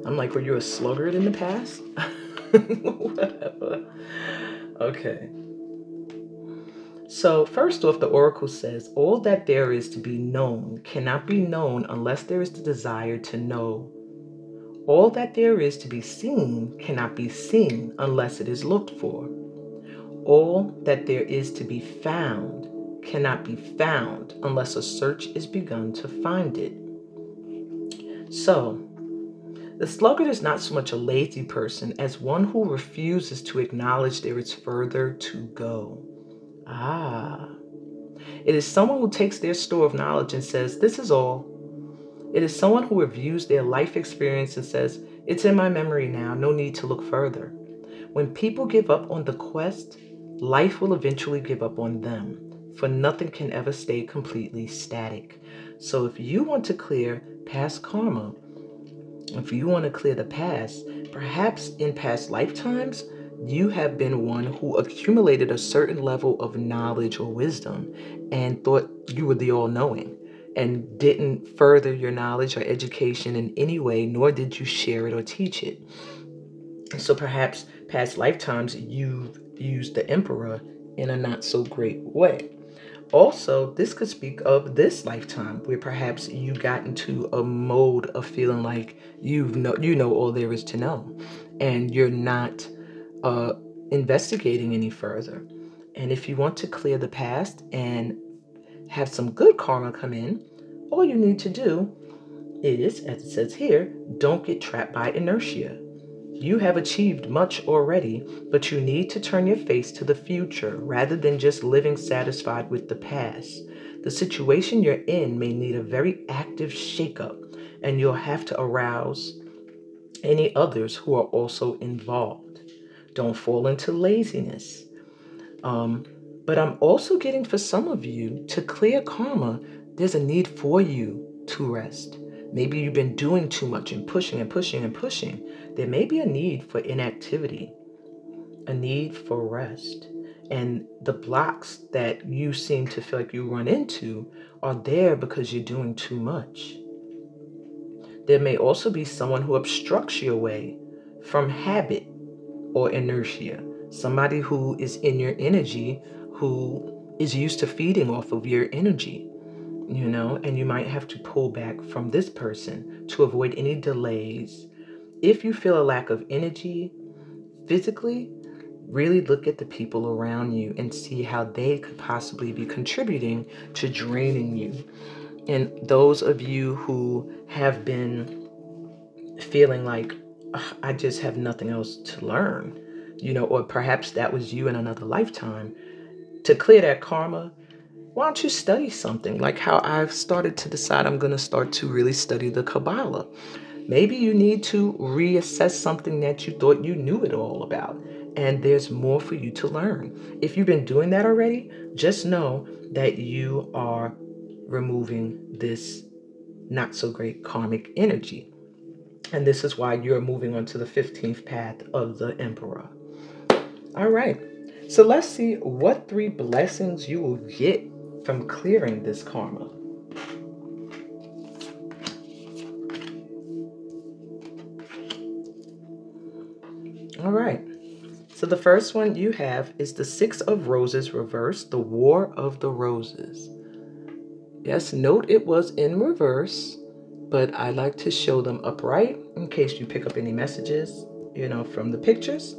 I'm like, were you a sluggard in the past? Whatever. Okay. So first off, the oracle says, all that there is to be known cannot be known unless there is the desire to know. All that there is to be seen cannot be seen unless it is looked for. All that there is to be found cannot be found unless a search is begun to find it. So, the sluggard is not so much a lazy person as one who refuses to acknowledge there is further to go. It is someone who takes their store of knowledge and says, this is all. It is someone who reviews their life experience and says, it's in my memory now, no need to look further. When people give up on the quest, life will eventually give up on them, for nothing can ever stay completely static. So if you want to clear past karma, if you want to clear the past, perhaps in past lifetimes, you have been one who accumulated a certain level of knowledge or wisdom and thought you were the all-knowing and didn't further your knowledge or education in any way, nor did you share it or teach it. So perhaps past lifetimes you've used the Emperor in a not so great way. Also, this could speak of this lifetime where perhaps you got into a mode of feeling like you know all there is to know, and you're not uh, investigating any further. And if you want to clear the past and have some good karma come in, all you need to do is, as it says here, don't get trapped by inertia. You have achieved much already, but you need to turn your face to the future rather than just living satisfied with the past. The situation you're in may need a very active shakeup, and you'll have to arouse any others who are also involved. Don't fall into laziness. Um, but I'm also getting for some of you to clear karma, there's a need for you to rest. Maybe you've been doing too much and pushing and pushing and pushing. There may be a need for inactivity, a need for rest. And the blocks that you seem to feel like you run into are there because you're doing too much. There may also be someone who obstructs your way from habit or inertia. Somebody who is in your energy who is used to feeding off of your energy, and you might have to pull back from this person to avoid any delays. If you feel a lack of energy physically, really look at the people around you and see how they could possibly be contributing to draining you. And those of you who have been feeling like, I just have nothing else to learn, or perhaps that was you in another lifetime, to clear that karma, why don't you study something? Like how I've started to decide I'm going to start to really study the Kabbalah. Maybe you need to reassess something that you thought you knew it all about, and there's more for you to learn. If you've been doing that already, just know that you are removing this not so great karmic energy. And this is why you're moving on to the 15th path of the Emperor. All right. So let's see what 3 blessings you will get from clearing this karma. All right. So the first one you have is the 6 of Roses reversed, the War of the Roses. Yes, note it was in reverse, but I like to show them upright in case you pick up any messages, from the pictures.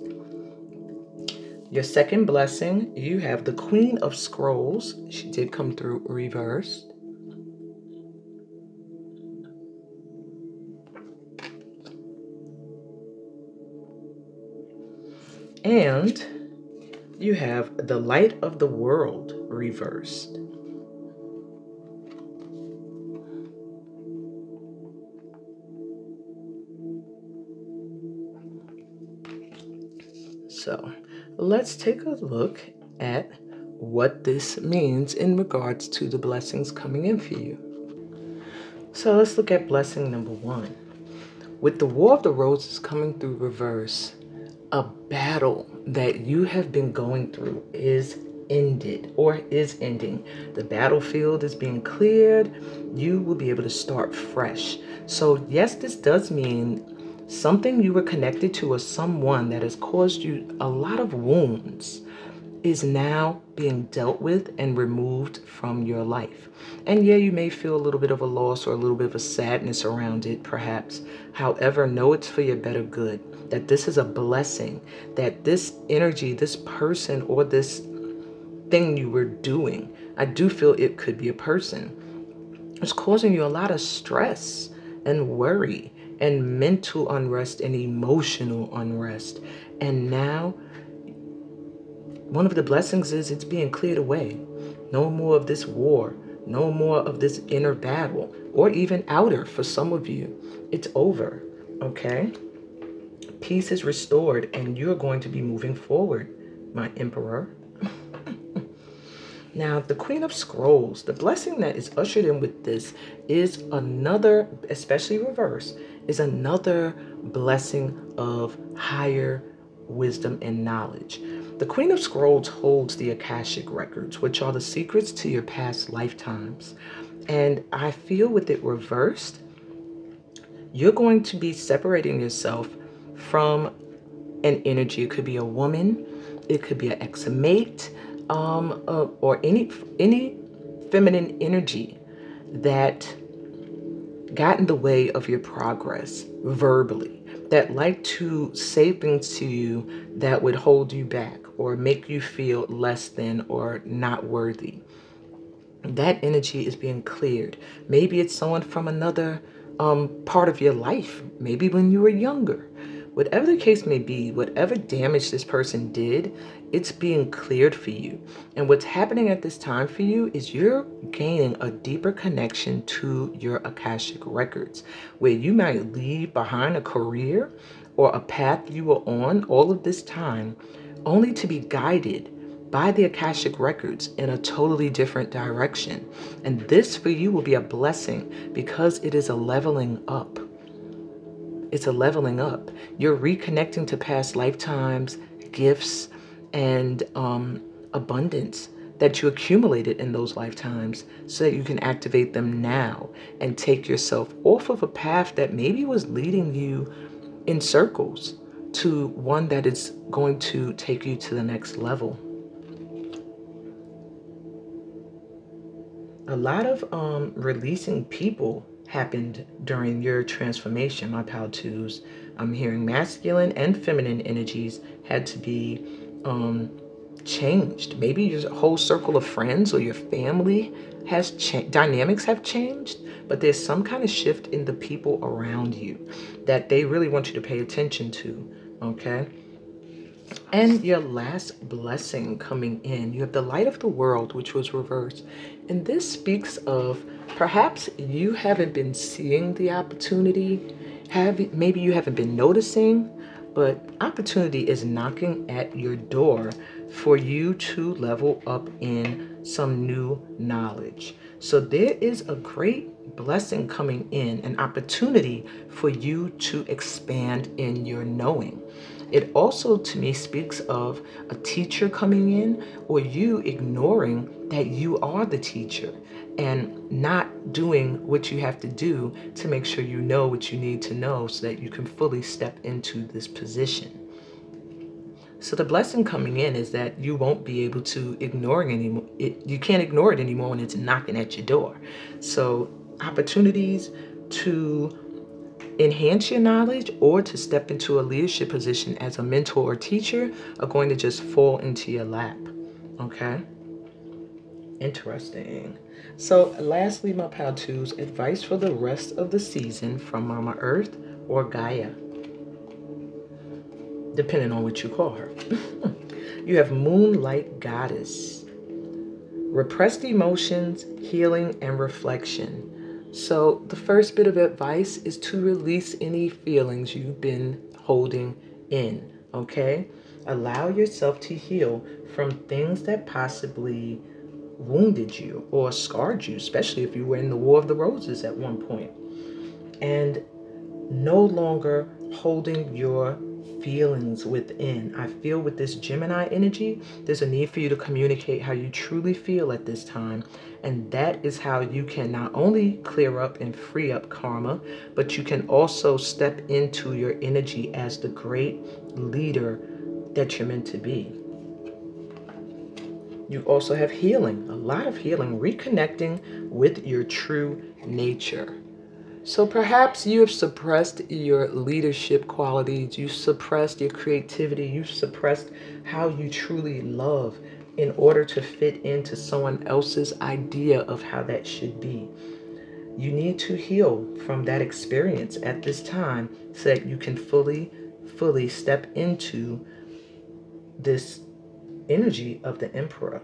Your second blessing, you have the Queen of Scrolls. She did come through reversed. And you have the Light of the World reversed. So let's take a look at what this means in regards to the blessings coming in for you. So let's look at blessing number 1. With the War of the Roses coming through reverse, a battle that you have been going through is ended or is ending. The battlefield is being cleared. You will be able to start fresh. So yes, this does mean something you were connected to or someone that has caused you a lot of wounds is now being dealt with and removed from your life. And yeah, you may feel a little bit of a loss or a little bit of a sadness around it, perhaps. However, know it's for your better good, that this is a blessing, that this energy, this person, or this thing you were doing, I do feel it could be a person, it's causing you a lot of stress and worry and mental unrest and emotional unrest. And now one of the blessings is it's being cleared away. No more of this war, no more of this inner battle, or even outer for some of you. It's over, okay? Peace is restored and you're going to be moving forward, my Emperor. Now, the Queen of Scrolls, the blessing that is ushered in with this is another, especially reverse, is another blessing of higher wisdom and knowledge. The Queen of Scrolls holds the Akashic records, which are the secrets to your past lifetimes. And I feel with it reversed, you're going to be separating yourself from an energy. It could be a woman, it could be an ex-mate, or any feminine energy that got in the way of your progress verbally, that like to say things to you that would hold you back or make you feel less than or not worthy. That energy is being cleared. Maybe it's someone from another part of your life, maybe when you were younger. Whatever the case may be, whatever damage this person did, it's being cleared for you. And what's happening at this time for you is you're gaining a deeper connection to your Akashic records, where you might leave behind a career or a path you were on all of this time, only to be guided by the Akashic records in a totally different direction. And this for you will be a blessing because it is a leveling up. It's a leveling up. You're reconnecting to past lifetimes, gifts, and abundance that you accumulated in those lifetimes so that you can activate them now and take yourself off of a path that maybe was leading you in circles to one that is going to take you to the next level. A lot of releasing people happened during your transformation, my pal twos. I'm hearing masculine and feminine energies had to be changed. Maybe your whole circle of friends or your family has changed. Dynamics have changed, but there's some kind of shift in the people around you that they really want you to pay attention to, okay? And your last blessing coming in, you have the light of the world, which was reversed. And this speaks of perhaps you haven't been seeing the opportunity, maybe you haven't been noticing, but opportunity is knocking at your door for you to level up in some new knowledge. So there is a great blessing coming in, an opportunity for you to expand in your knowing. It also, to me, speaks of a teacher coming in or you ignoring that you are the teacher and not doing what you have to do to make sure you know what you need to know so that you can fully step into this position. So the blessing coming in is that you won't be able to ignore it anymore. You can't ignore it anymore when it's knocking at your door. So opportunities to enhance your knowledge or to step into a leadership position as a mentor or teacher are going to just fall into your lap. Okay? Interesting. So lastly, my pal twos, advice for the rest of the season from Mama Earth or Gaia, depending on what you call her. You have Moonlight Goddess, repressed emotions, healing, and reflection. So the first bit of advice is to release any feelings you've been holding in, okay? Allow yourself to heal from things that possibly wounded you or scarred you, especially if you were in the War of the Roses at one point. And no longer holding your feelings within. I feel with this Gemini energy, there's a need for you to communicate how you truly feel at this time. And that is how you can not only clear up and free up karma, but you can also step into your energy as the great leader that you're meant to be. You also have healing, a lot of healing, reconnecting with your true nature. So perhaps you have suppressed your leadership qualities, you suppressed your creativity, you suppressed how you truly love in order to fit into someone else's idea of how that should be. You need to heal from that experience at this time so that you can fully step into this energy of the Emperor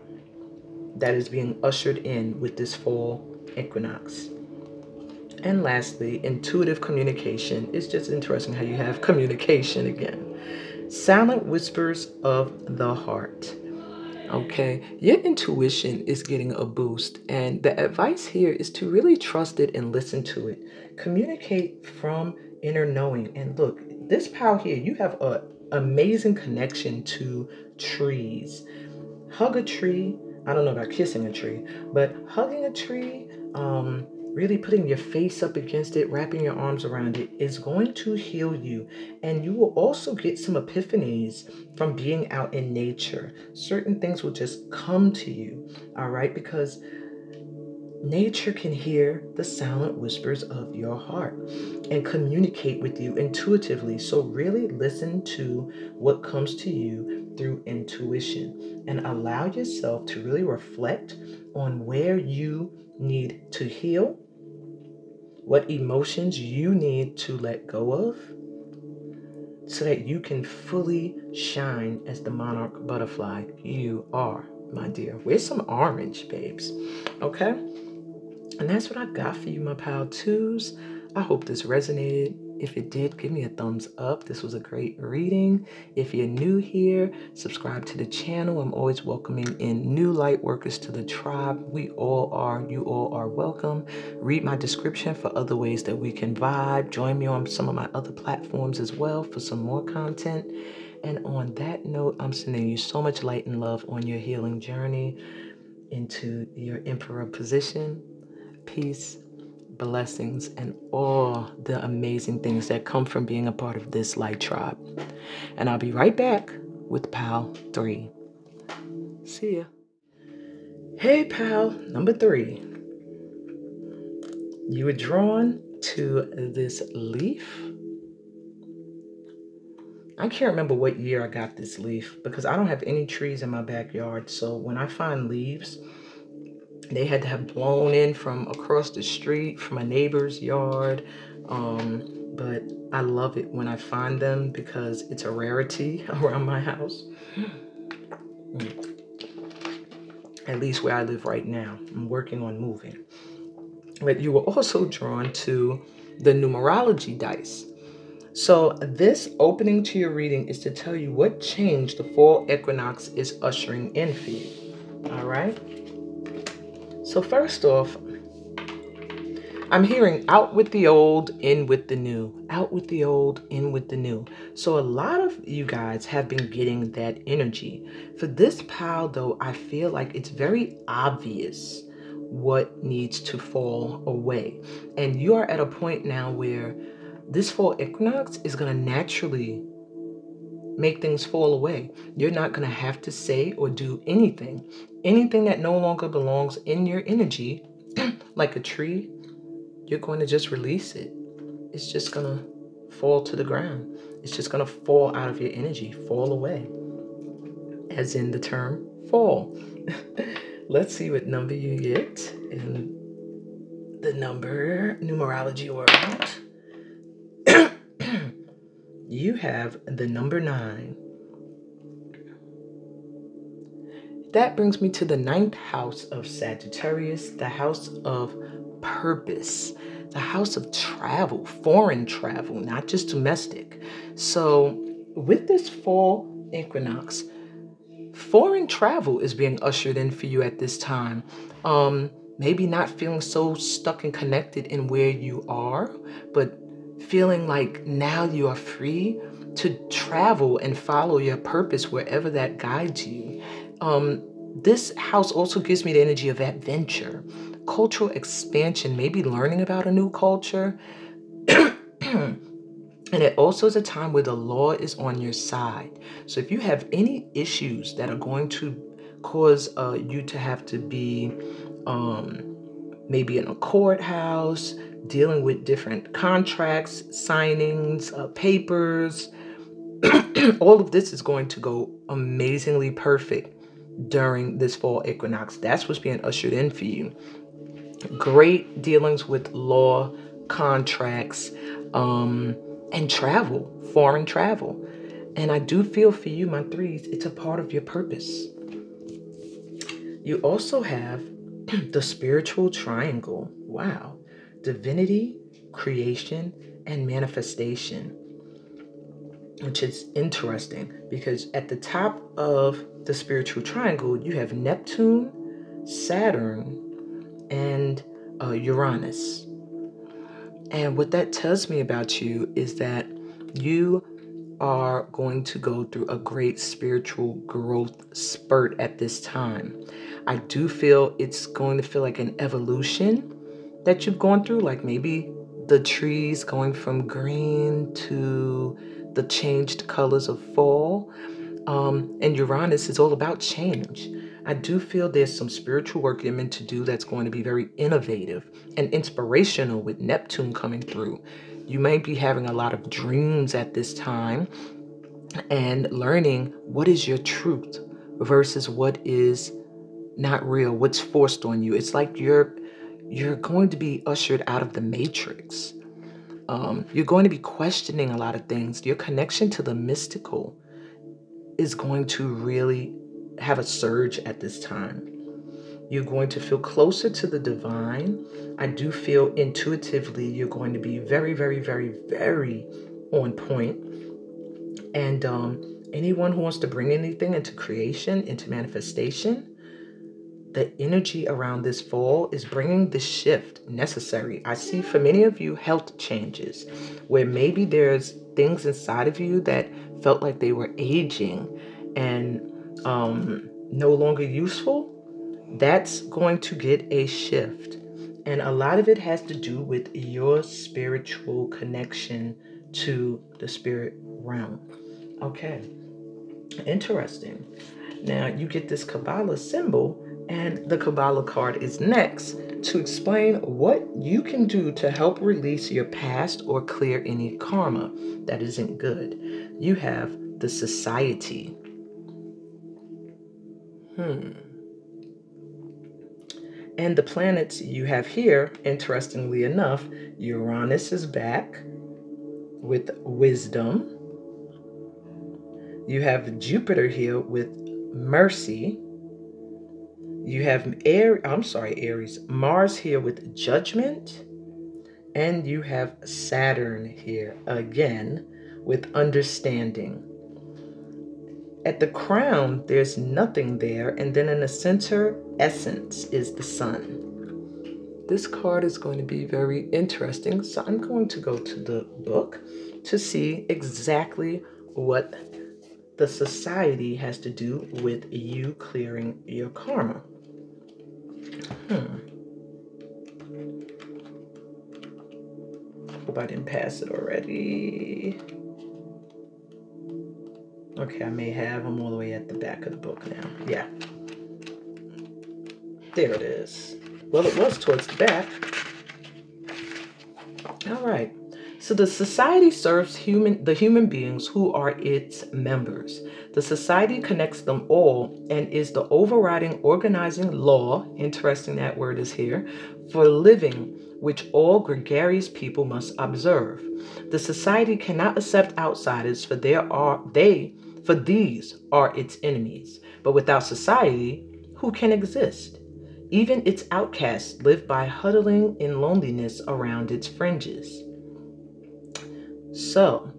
that is being ushered in with this fall equinox. And lastly, intuitive communication. It's just interesting how you have communication again. Silent whispers of the heart. Okay, your intuition is getting a boost, and the advice here is to really trust it and listen to it. Communicate from inner knowing. And look, this pal here, you have an amazing connection to trees. Hug a tree. I don't know about kissing a tree, but hugging a tree, really putting your face up against it, wrapping your arms around it is going to heal you. And you will also get some epiphanies from being out in nature. Certain things will just come to you, all right? Because nature can hear the silent whispers of your heart and communicate with you intuitively. So really listen to what comes to you through intuition and allow yourself to really reflect on where you need to heal, what emotions you need to let go of, so that you can fully shine as the monarch butterfly you are, my dear. Where's some orange, babes? Okay? And that's what I got for you, my pile twos. I hope this resonated. If it did, give me a thumbs up. This was a great reading. If you're new here, subscribe to the channel. I'm always welcoming in new light workers to the tribe. We all are. You all are welcome. Read my description for other ways that we can vibe. Join me on some of my other platforms as well for some more content. And on that note, I'm sending you so much light and love on your healing journey into your emperor position. Peace, blessings, and all the amazing things that come from being a part of this light tribe. And I'll be right back with pal 3. See ya. Hey, pal number 3. You were drawn to this leaf. I can't remember what year I got this leaf because I don't have any trees in my backyard. So when I find leaves, they had to have blown in from across the street from a neighbor's yard. But I love it when I find them because it's a rarity around my house. At least where I live right now. I'm working on moving. But you were also drawn to the numerology dice. So this opening to your reading is to tell you what change the fall equinox is ushering in for you. All right? So first off, I'm hearing out with the old, in with the new. Out with the old, in with the new. So a lot of you guys have been getting that energy. For this pile, though, I feel like it's very obvious what needs to fall away. And you are at a point now where this fall equinox is going to naturally make things fall away. You're not going to have to say or do anything. Anything that no longer belongs in your energy, like a tree, you're going to just release it. It's just going to fall to the ground. It's just going to fall out of your energy, fall away. As in the term fall. Let's see what number you get in the number numerology world. You have the number 9. That brings me to the 9th house of Sagittarius, the house of purpose, the house of travel, foreign travel, not just domestic. So with this fall equinox, foreign travel is being ushered in for you at this time. Maybe not feeling so stuck and connected in where you are, but feeling like now you are free to travel and follow your purpose wherever that guides you. This house also gives me the energy of adventure, cultural expansion, maybe learning about a new culture. And it also is a time where the law is on your side. So if you have any issues that are going to cause you to have to be maybe in a courthouse, dealing with different contracts, signings, papers, all of this is going to go amazingly perfect during this fall equinox. That's what's being ushered in for you. Great dealings with law, contracts, and travel, foreign travel. And I do feel for you, my 3s, it's a part of your purpose. You also have the spiritual triangle. Wow. Divinity, creation, and manifestation. Which is interesting because at the top of the spiritual triangle, you have Neptune, Saturn, and Uranus. And what that tells me about you is that you are going to go through a great spiritual growth spurt at this time. I do feel it's going to feel like an evolution that you've gone through, like maybe the trees going from green to the changed colors of fall. And Uranus is all about change. I do feel there's some spiritual work you're meant to do that's going to be very innovative and inspirational with Neptune coming through. You may be having a lot of dreams at this time and learning what is your truth versus what is not real, what's forced on you. It's like you're going to be ushered out of the matrix. You're going to be questioning a lot of things. Your connection to the mystical is going to really have a surge at this time. You're going to feel closer to the divine. I do feel intuitively you're going to be very, very, very, very on point. And anyone who wants to bring anything into creation, into manifestation, the energy around this fall is bringing the shift necessary. I see for many of you health changes where maybe there's things inside of you that felt like they were aging and no longer useful. That's going to get a shift. And a lot of it has to do with your spiritual connection to the spirit realm. Okay, interesting. Now you get this Kabbalah symbol, and the Kabbalah card is next to explain what you can do to help release your past or clear any karma that isn't good. You have the Society. And the planets you have here, interestingly enough, Uranus is back with wisdom. You have Jupiter here with mercy. You have Aries, Mars here with judgment. And you have Saturn here again with understanding. At the crown, there's nothing there. And then in the center, essence is the sun. This card is going to be very interesting. So I'm going to go to the book to see exactly what the Society has to do with you clearing your karma. Hope I didn't pass it already. Okay, I may have. I'm all the way at the back of the book now. Yeah. There it is. Well, it was towards the back. All right. So the Society serves the human beings who are its members. The Society connects them all and is the overriding organizing law, interesting that word is here, for living, which all gregarious people must observe. The Society cannot accept outsiders, for these are its enemies. But without Society, who can exist? Even its outcasts live by huddling in loneliness around its fringes. So,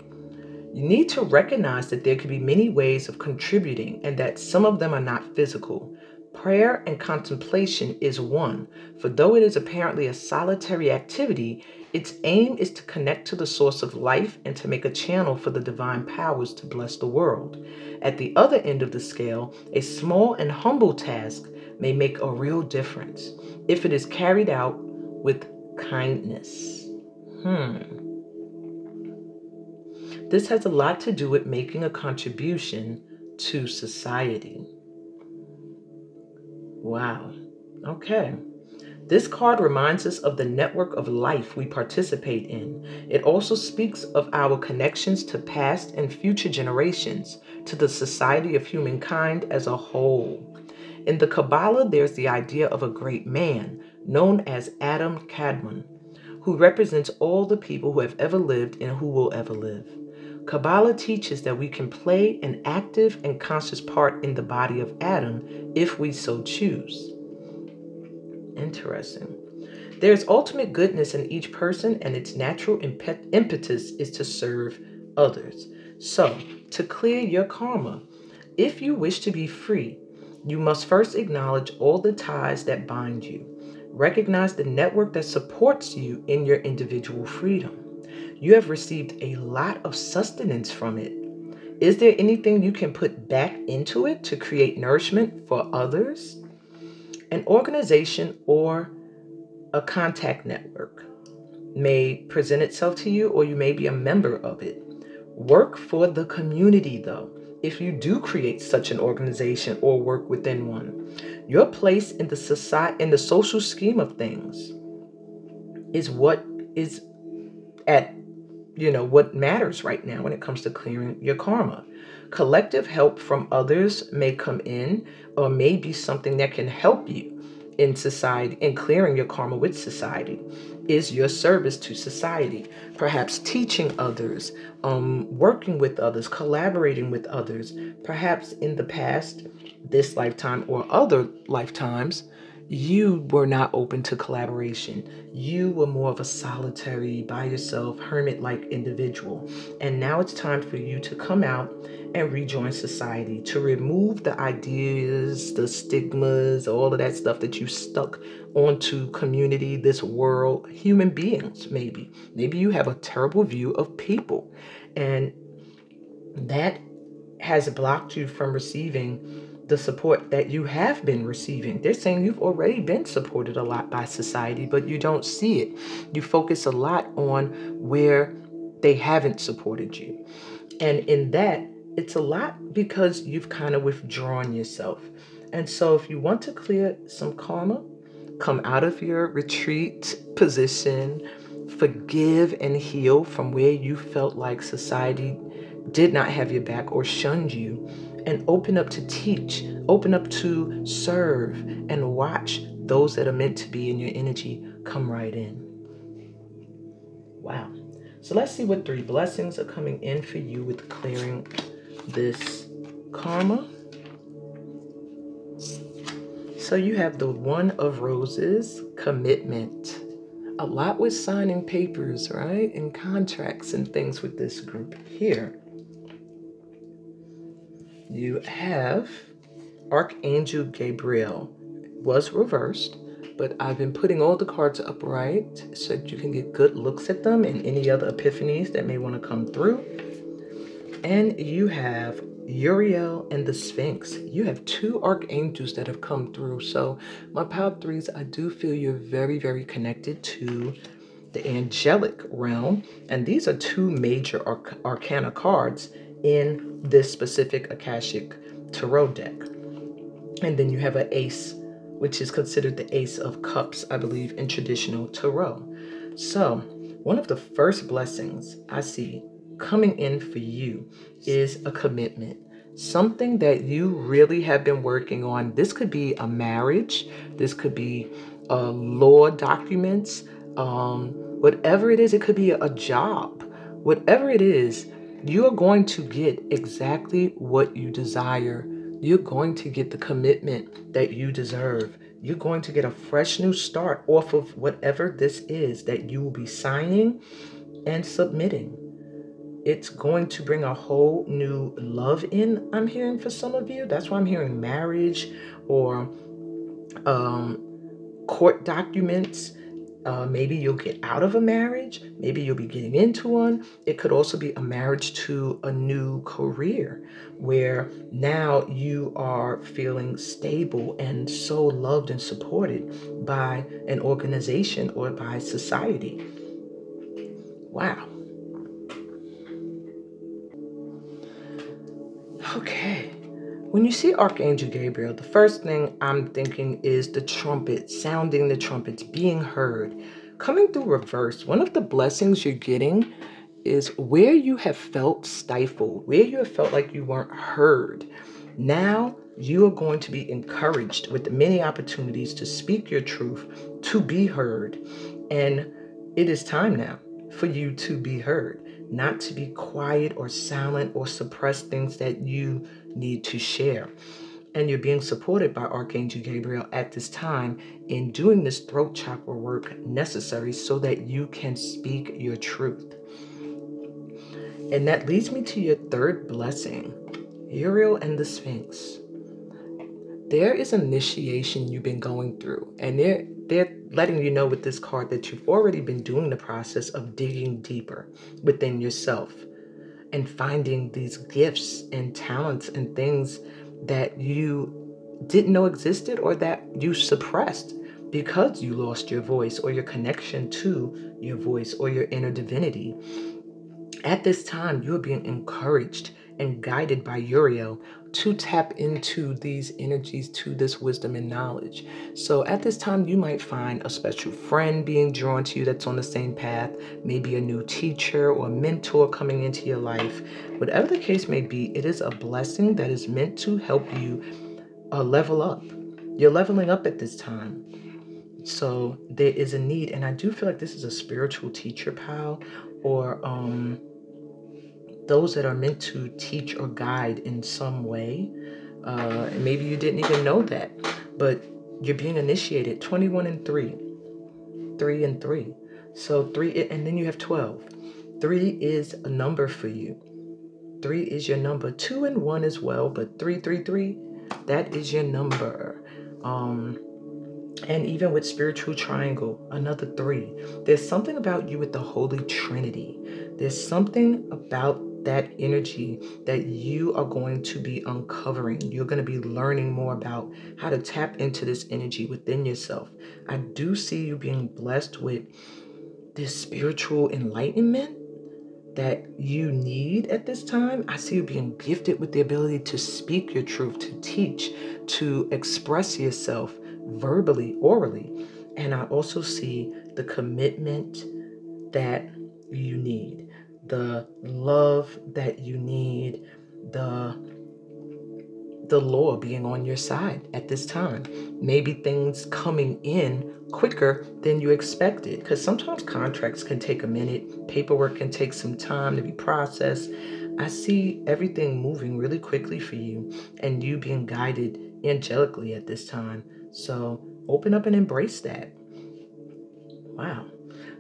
you need to recognize that there could be many ways of contributing and that some of them are not physical. Prayer and contemplation is one, for though it is apparently a solitary activity, its aim is to connect to the source of life and to make a channel for the divine powers to bless the world. At the other end of the scale, a small and humble task may make a real difference if it is carried out with kindness. This has a lot to do with making a contribution to society. Wow. Okay. This card reminds us of the network of life we participate in. It also speaks of our connections to past and future generations, to the society of humankind as a whole. In the Kabbalah, there's the idea of a great man known as Adam Kadmon, who represents all the people who have ever lived and who will ever live. Kabbalah teaches that we can play an active and conscious part in the body of Adam if we so choose. Interesting. There is ultimate goodness in each person, and its natural impetus is to serve others. So, to clear your karma, if you wish to be free, you must first acknowledge all the ties that bind you. Recognize the network that supports you in your individual freedom. You have received a lot of sustenance from it. Is there anything you can put back into it to create nourishment for others? An organization or a contact network may present itself to you, or you may be a member of it. Work for the community, though. If you do create such an organization or work within one, your place in the society, in the social scheme of things, is what is at what matters right now when it comes to clearing your karma. Collective help from others may come in, or may be something that can help you in society, in clearing your karma with society. Is your service to society, perhaps teaching others, working with others, collaborating with others. Perhaps in the past, this lifetime or other lifetimes, you were not open to collaboration. You were more of a solitary, by yourself, hermit-like individual. And now it's time for you to come out and rejoin society, to remove the ideas, the stigmas, all of that stuff that you stuck onto community, this world, human beings, maybe. Maybe you have a terrible view of people, and that has blocked you from receiving the support that you have been receiving. They're saying you've already been supported a lot by society, but you don't see it. You focus a lot on where they haven't supported you. And in that, it's a lot because you've kind of withdrawn yourself. And so if you want to clear some karma, come out of your retreat position, forgive and heal from where you felt like society did not have your back or shunned you, and open up to teach, open up to serve, and watch those that are meant to be in your energy come right in. Wow. So let's see what 3 blessings are coming in for you with clearing this karma. So you have the 1 of Roses, commitment. A lot with signing papers, right? And contracts and things with this group here. You have Archangel Gabriel. Was reversed, but I've been putting all the cards upright so that you can get good looks at them and any other epiphanies that may want to come through. And you have Uriel and the Sphinx. You have 2 archangels that have come through. So my Power 3s, I do feel you're very, very connected to the angelic realm. And these are 2 major arcana cards in this specific Akashic Tarot deck. And then you have an ace, which is considered the Ace of Cups, I believe, in traditional tarot. So one of the first blessings I see coming in for you is a commitment. Something that you really have been working on. This could be a marriage. This could be law documents. Whatever it is, it could be a job. Whatever it is, you are going to get exactly what you desire. You're going to get the commitment that you deserve. You're going to get a fresh new start off of whatever this is that you will be signing and submitting. It's going to bring a whole new love in, I'm hearing, for some of you. That's why I'm hearing marriage or court documents. Maybe you'll get out of a marriage. Maybe you'll be getting into one. It could also be a marriage to a new career where now you are feeling stable and so loved and supported by an organization or by society. Wow. Okay. When you see Archangel Gabriel, the first thing I'm thinking is the trumpet, sounding the trumpets, being heard. Coming through reverse, one of the blessings you're getting is where you have felt stifled, where you have felt like you weren't heard. Now you are going to be encouraged with many opportunities to speak your truth, to be heard. And it is time now for you to be heard, not to be quiet or silent or suppress things that you need to share. And you're being supported by Archangel Gabriel at this time in doing this throat chakra work necessary so that you can speak your truth. And that leads me to your 3rd blessing, Uriel and the Sphinx. There is initiation you've been going through, and they're letting you know with this card that you've already been doing the process of digging deeper within yourself and finding these gifts and talents and things that you didn't know existed or that you suppressed. because you lost your voice or your connection to your voice or your inner divinity. At this time, you are being encouraged and guided by Uriel to tap into these energies, to this wisdom and knowledge. So at this time, you might find a special friend being drawn to you that's on the same path, maybe a new teacher or mentor coming into your life. Whatever the case may be, it is a blessing that is meant to help you level up. You're leveling up at this time. So there is a need, and I do feel like this is a spiritual teacher, pal, or those that are meant to teach or guide in some way. Maybe you didn't even know that, but you're being initiated. 21 and 3, 3 and 3. So 3, and then you have 12. 3 is a number for you. 3 is your number. 2 and 1 as well, but 3, 3, 3, that is your number. And even with spiritual triangle, another 3. There's something about you with the Holy Trinity. There's something about that energy that you are going to be uncovering. You're going to be learning more about how to tap into this energy within yourself. I do see you being blessed with this spiritual enlightenment that you need at this time. I see you being gifted with the ability to speak your truth, to teach, to express yourself verbally, orally. And I also see the commitment that you need, the love that you need, the law being on your side at this time. Maybe things coming in quicker than you expected, because sometimes contracts can take a minute, paperwork can take some time to be processed. I see everything moving really quickly for you and you being guided angelically at this time. So open up and embrace that. Wow.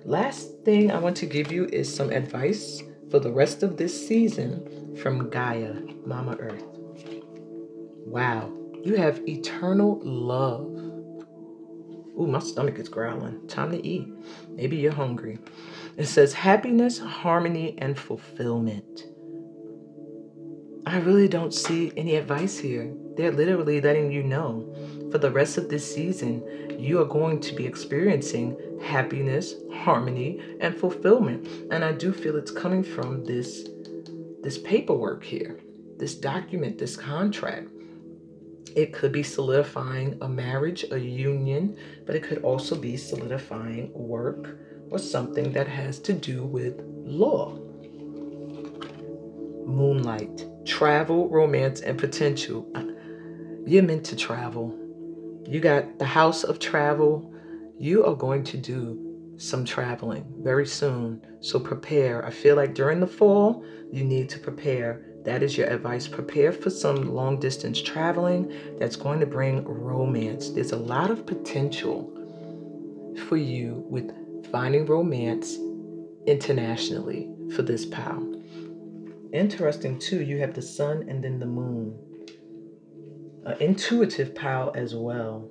Last thing I want to give you is some advice for the rest of this season from Gaia, Mama Earth. Wow. You have eternal love. Ooh, my stomach is growling. Time to eat. Maybe you're hungry. It says happiness, harmony, and fulfillment. I really don't see any advice here. They're literally letting you know for the rest of this season, you are going to be experiencing happiness, harmony, and fulfillment. And I do feel it's coming from this paperwork here, this document, this contract. It could be solidifying a marriage, a union, but it could also be solidifying work or something that has to do with law. Moonlight, travel, romance, and potential. You're meant to travel. You got the house of travel. You are going to do some traveling very soon. So prepare. I feel like during the fall, you need to prepare. That is your advice. Prepare for some long distance traveling that's going to bring romance. There's a lot of potential for you with finding romance internationally for this pal. Interesting too, you have the sun and then the moon. Intuitive pal as well.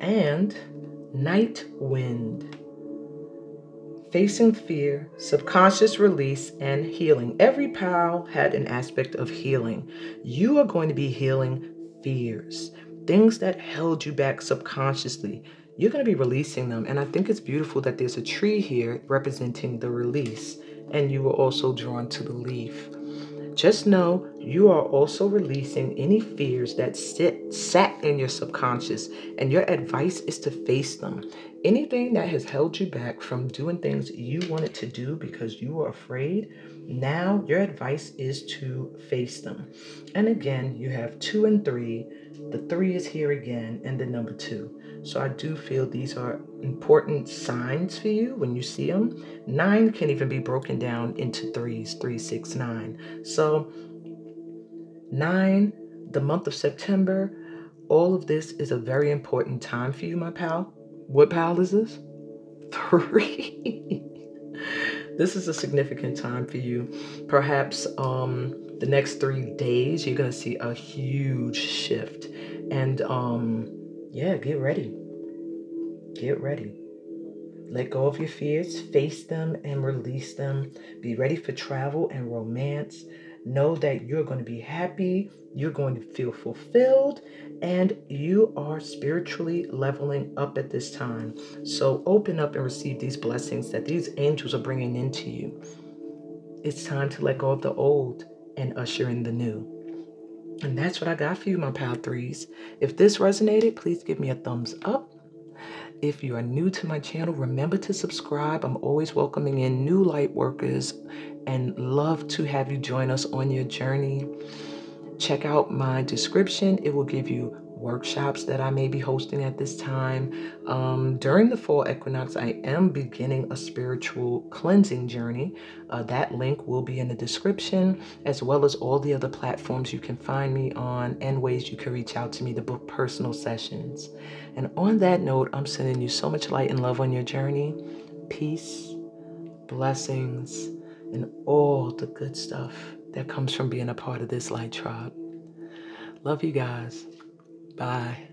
And night wind. Facing fear, subconscious release, and healing. Every pal had an aspect of healing. You are going to be healing fears, things that held you back subconsciously. You're going to be releasing them. And I think it's beautiful that there's a tree here representing the release, and you were also drawn to the leaf. Just know you are also releasing any fears that sat in your subconscious, and your advice is to face them. Anything that has held you back from doing things you wanted to do because you were afraid, now your advice is to face them. And again, you have 2 and 3. The 3 is here again, and the number 2. So I do feel these are important signs for you when you see them. 9 can even be broken down into 3s, 3, 6, 9. So 9, the month of September, all of this is a very important time for you, my pal. What pal is this? 3. This is a significant time for you. Perhaps the next 3 days, you're going to see a huge shift. And yeah, get ready. Get ready. Let go of your fears, face them and release them. Be ready for travel and romance. Know that you're going to be happy, you're going to feel fulfilled, and you are spiritually leveling up at this time. So open up and receive these blessings that these angels are bringing into you. It's time to let go of the old and usher in the new. And that's what I got for you, my Pal Threes. If this resonated, please give me a thumbs up. If you are new to my channel, remember to subscribe. I'm always welcoming in new light workers and love to have you join us on your journey. Check out my description. It will give you workshops that I may be hosting at this time. During the fall equinox, I am beginning a spiritual cleansing journey. That link will be in the description, as well as all the other platforms you can find me on and ways you can reach out to me to book personal sessions. And on that note, I'm sending you so much light and love on your journey. Peace, blessings, and all the good stuff that comes from being a part of this light tribe. Love you guys. Bye.